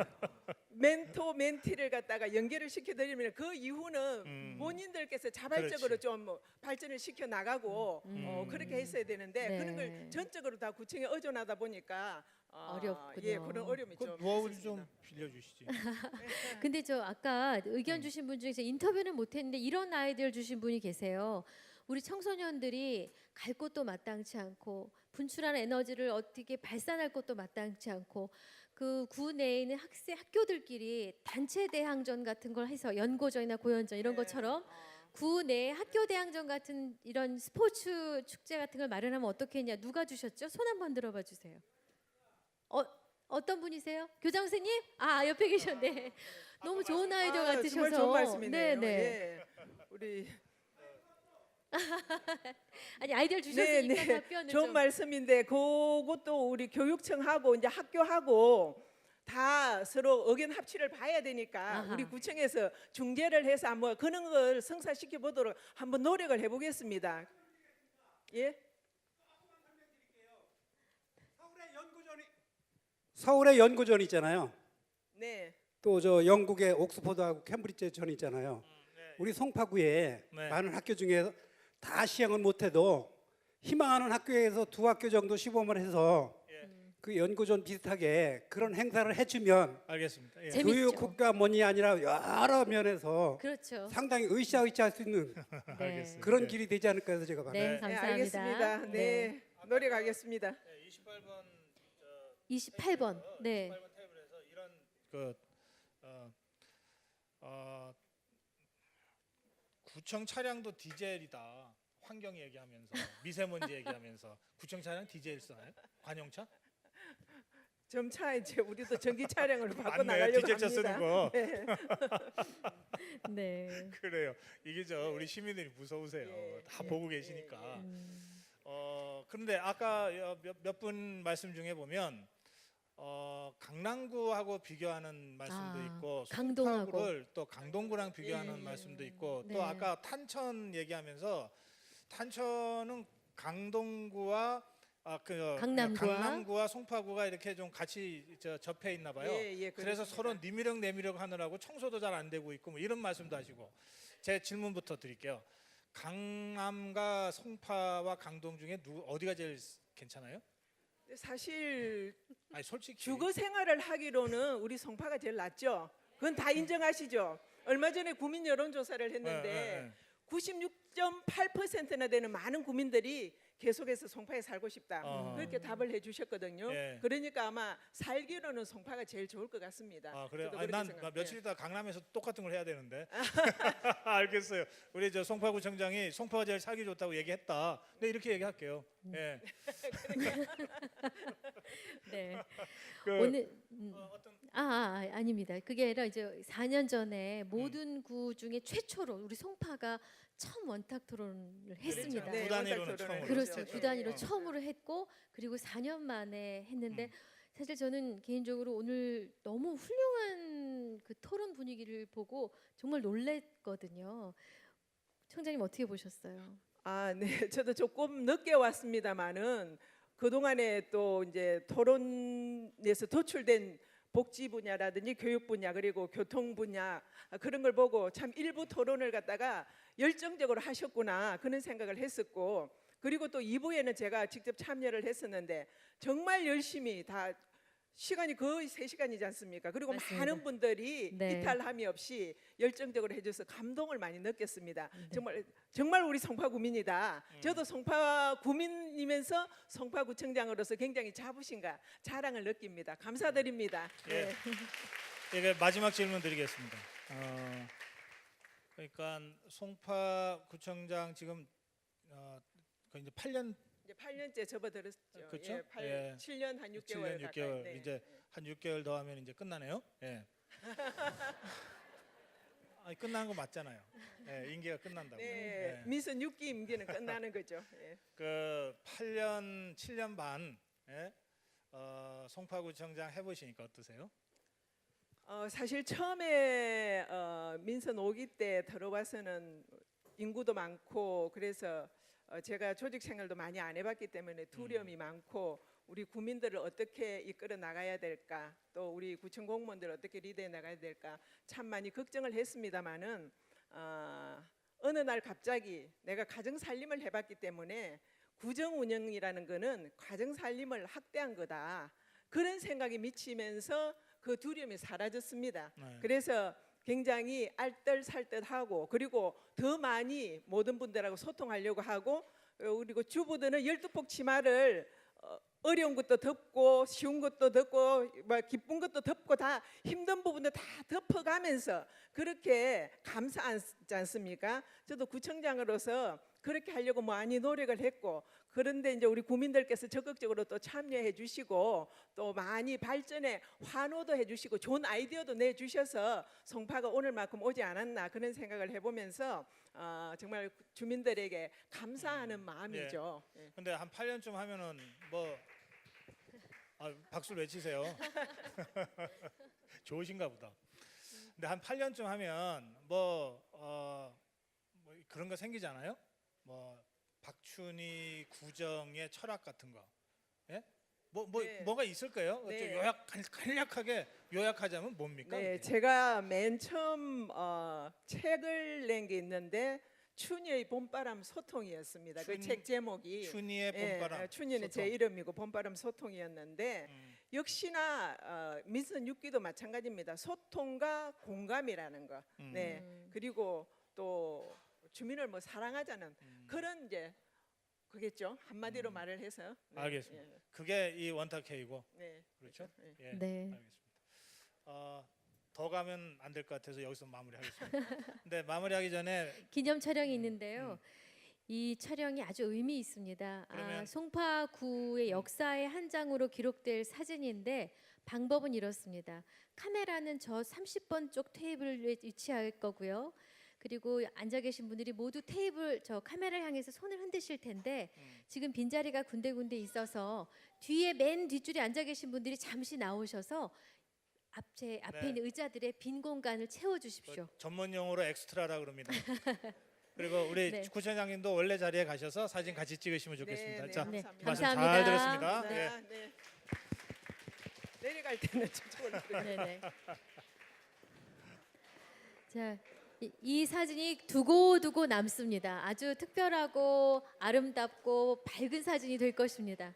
멘토 멘티를 갖다가 연계를 시켜드리면 그 이후는 본인들께서 자발적으로 그렇지. 좀 발전을 시켜 나가고 그렇게 했어야 되는데 네. 그런 걸 전적으로 다 구청에 의존하다 보니까 어렵군요. 예, 그런 어려움이 그 좀 노하우 있었습니다. 좀 빌려주시지. 근데 저 아까 의견 주신 분 중에서 인터뷰는 못했는데 이런 아이디어를 주신 분이 계세요. 우리 청소년들이 갈 곳도 마땅치 않고 분출하는 에너지를 어떻게 발산할 곳도 마땅치 않고 그 구 내에 있는 학교들끼리 단체 대항전 같은 걸 해서 연고전이나 고연전 이런 것처럼 구 내 학교 대항전 같은 이런 스포츠 축제 같은 걸 마련하면 어떻게 했냐? 누가 주셨죠? 손 한번 들어봐 주세요. 어떤 분이세요? 교장 선생님? 아, 옆에 계셨네. 너무 좋은 아이디어 같으셔서. 정말 좋은 말씀이네요. 네. 예. 우리 아니, 아이디어를 주셨으니까 답변을 좋은 좀. 말씀인데 그것도 우리 교육청하고 이제 학교하고 다 서로 의견 합치를 봐야 되니까 아하. 우리 구청에서 중재를 해서 한번 그런 걸 성사시켜 보도록 한번 노력을 해보겠습니다. 예? 서울의 연구전 있잖아요. 네. 또 저 영국의 옥스퍼드하고 캠브리지 전 있잖아요. 우리 송파구에 네. 많은 학교 중에 다 시행을 못해도 희망하는 학교에서 두 학교 정도 시범을 해서 그 연구전 비슷하게 그런 행사를 해주면 알겠습니다. 예. 재밌죠. 교육국가만이 아니라 여러 면에서 그렇죠. 상당히 으쌰으쌰할 수 있는 알겠습니다. 그런 길이 되지 않을까 해서 제가 봐요. 네, 네, 감사합니다. 알겠습니다. 네. 노력하겠습니다. 28번 28번. 네. 테이블에서 이런 그 구청 차량도 디젤이다. 환경 얘기하면서 미세먼지 얘기하면서 구청 차량 디젤 쓰나요? 관용차? 점차 이제 우리도 전기 차량으로 바꿔 맞네, 나가려고 디젤차 합니다. 쓰는 거. 네. 네. 그래요. 이게 우리 시민들이 무서우세요. 예, 다 예, 보고 계시니까. 음. 그런데 아까 몇 분 말씀 중에 보면 강남구하고 비교하는 말씀도 있고 강동하고. 송파구를 또 강동구랑 비교하는 예. 말씀도 있고 네. 또 아까 탄천 얘기하면서 탄천은 강동구와 강남구와 송파구가 이렇게 좀 같이 접해 있나 봐요. 예, 그래서 그렇습니다. 서로 니미력 내미력 하느라고 청소도 잘 안 되고 있고 뭐 이런 말씀도 하시고 제 질문부터 드릴게요. 강남과 송파와 강동 중에 어디가 제일 괜찮아요? 사실 아니 솔직히 주거 생활을 하기로는 우리 송파가 제일 낫죠. 그건 다 인정하시죠. 얼마 전에 국민 여론조사를 했는데 96.8%나 되는 많은 국민들이 계속해서 송파에 살고 싶다. 그렇게 답을 해주셨거든요. 예. 그러니까 아마 살기로는 송파가 제일 좋을 것 같습니다. 아 그래요? 저도 아니, 그렇게 난 생각해요. 며칠 있다 강남에서 똑같은 걸 해야 되는데. 알겠어요. 우리 송파구청장이 송파가 제일 살기 좋다고 얘기했다. 네 이렇게 얘기할게요. 예. 네. 그, 오늘 아닙니다. 그게 아니라 이제 4년 전에 모든 구 중에 최초로 우리 송파가 처음 원탁 토론을 했습니다. 네, 구 단위로는 원탁 토론을 처음으로. 그렇죠. 했죠. 구 단위로 네. 처음으로 했고 그리고 4년 만에 했는데 사실 저는 개인적으로 오늘 너무 훌륭한 그 토론 분위기를 보고 정말 놀랬거든요. 청장님 어떻게 보셨어요? 아, 네. 저도 조금 늦게 왔습니다만은 그동안에 또 이제 토론에서 도출된 복지 분야라든지 교육 분야 그리고 교통 분야 그런 걸 보고 참 일부 토론을 갖다가 열정적으로 하셨구나 그런 생각을 했었고 그리고 또 2부에는 제가 직접 참여를 했었는데 정말 열심히 다 시간이 거의 3시간이지 않습니까? 그리고 맞습니다. 많은 분들이 네. 이탈함이 없이 열정적으로 해줘서 감동을 많이 느꼈습니다. 정말 우리 송파구민이다. 저도 송파구민이면서 송파구청장으로서 굉장히 자부심과 자랑을 느낍니다. 감사드립니다. 예. 네. 이게 마지막 질문 드리겠습니다. 그러니까 송파구청장 지금 거의 이제 8년 이제 8년째 접어들었죠. 그렇죠? 예, 7년 한 6개월 7년 가까이. 6개월 네. 이제 한 6개월 더 하면 이제 끝나네요. 예. 아니, 끝나는 거 맞잖아요. 예, 임기가 끝난다고. 네, 예. 민선 6기 임기는 끝나는 거죠. 예. 그 8년 7년 반 예? 송파구청장 해보시니까 어떠세요? 사실 처음에 민선 5기 때 들어와서는 인구도 많고 그래서 제가 조직 생활도 많이 안 해봤기 때문에 두려움이 많고 우리 구민들을 어떻게 이끌어 나가야 될까 또 우리 구청 공무원들을 어떻게 리드해 나가야 될까 참 많이 걱정을 했습니다마는 어느 날 갑자기 내가 가정 살림을 해봤기 때문에 구정 운영이라는 거는 가정 살림을 확대한 거다 그런 생각이 미치면서 그 두려움이 사라졌습니다. 네. 그래서 굉장히 알뜰살뜰하고 그리고 더 많이 모든 분들하고 소통하려고 하고 그리고 주부들은 12폭 치마를 어려운 것도 덮고 쉬운 것도 덮고 뭐 기쁜 것도 덮고 다 힘든 부분도 다 덮어가면서 그렇게 감사하지 않습니까? 저도 구청장으로서 그렇게 하려고 많이 노력을 했고 그런데 이제 우리 구민들께서 적극적으로 또 참여해 주시고 또 많이 발전에 환호도 해 주시고 좋은 아이디어도 내 주셔서 송파가 오늘만큼 오지 않았나 그런 생각을 해보면서 정말 주민들에게 감사하는 마음이죠. 예. 근데 한 8년쯤 하면은 뭐 박수를 외치세요. 좋으신가 보다. 근데 한 8년쯤 하면 뭐 그런 거 생기잖아요. 뭐 박춘희 구정의 철학 같은 거. 예? 네. 뭐가 있을까요? 네. 간략하게 요약하자면 뭡니까? 네, 그게? 제가 맨 처음 책을 낸 게 있는데 춘희의 봄바람 소통이었습니다. 그 책 제목이 춘희의 봄바람. 춘희는 제 소통. 이름이고 봄바람 소통이었는데 역시나 민선 6기도 마찬가지입니다. 소통과 공감이라는 거. 네. 그리고 또 주민을 뭐 사랑하자는 그런 이제 그겠죠. 한마디로 말을 해서. 네. 알겠습니다. 예. 그게 이 원탁회의고. 네. 그렇죠? 네. 예. 네. 알겠습니다. 더 가면 안 될 것 같아서 여기서 마무리하겠습니다. 근데 마무리하기 전에 기념 촬영이 있는데요. 이 촬영이 아주 의미 있습니다. 그러면- 송파구의 역사의 한 장으로 기록될 사진인데 방법은 이렇습니다. 카메라는 저 30번 쪽 테이블에 위치할 거고요. 그리고 앉아 계신 분들이 모두 테이블 저 카메라를 향해서 손을 흔드실 텐데 지금 빈자리가 군데군데 있어서 뒤에 맨 뒷줄에 앉아 계신 분들이 잠시 나오셔서 앞에 네. 있는 의자들의 빈 공간을 채워 주십시오. 전문 용어로 엑스트라라 그럽니다. 그리고 우리 네. 구청장님도 원래 자리에 가셔서 사진 같이 찍으시면 좋겠습니다. 네, 자, 네, 말씀 감사합니다. 잘 들었습니다. 네. 예. 네. 내려갈 때는 저쪽으로 네네. 자, 이 사진이 두고두고 남습니다. 아주 특별하고 아름답고 밝은 사진이 될 것입니다.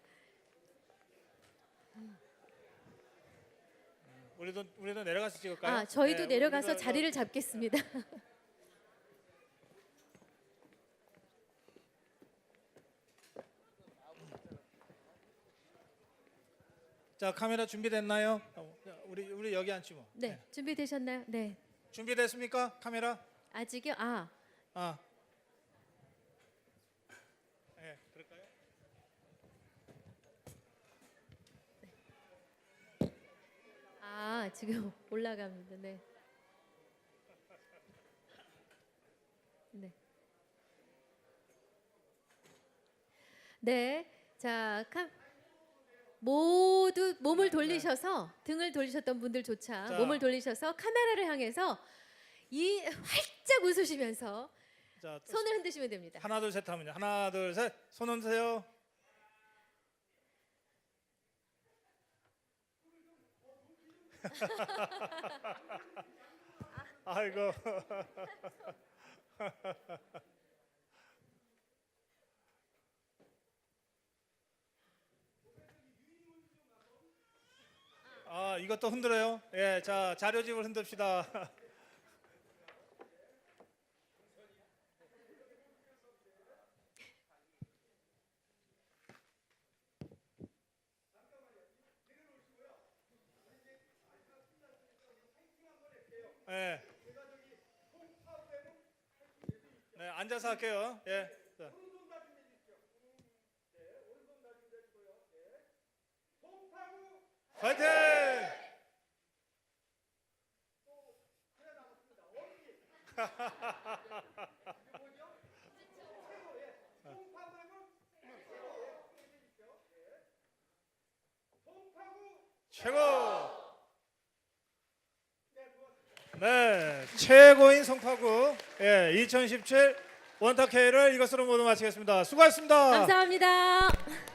우리도 내려가서 찍을까요? 저희도 네, 내려가서 우리도 자리를 잡겠습니다. 자, 카메라 준비됐나요? 우리 여기 앉지 뭐. 네, 준비되셨나요? 네, 준비됐습니까? 카메라? 아직요. 네, 그럴까요? 지금 올라갑니다. 네. 네. 네. 자, 모두 몸을 돌리셔서 등을 돌리셨던 분들조차 자. 몸을 돌리셔서 카메라를 향해서 이 활짝 웃으시면서 자, 손을 흔드시면 됩니다. 하나 둘 셋 하면요. 하나 둘 셋. 손 흔드세요. 아이고. 이것도 흔들어요. 예, 자, 자료집을 흔듭시다. 네. 네, 앉아서 할게요. 예. 자. 파이팅! 최고! 네, 최고인 송파구 2017 원탁회의를 이것으로 모두 마치겠습니다. 수고하셨습니다. 감사합니다.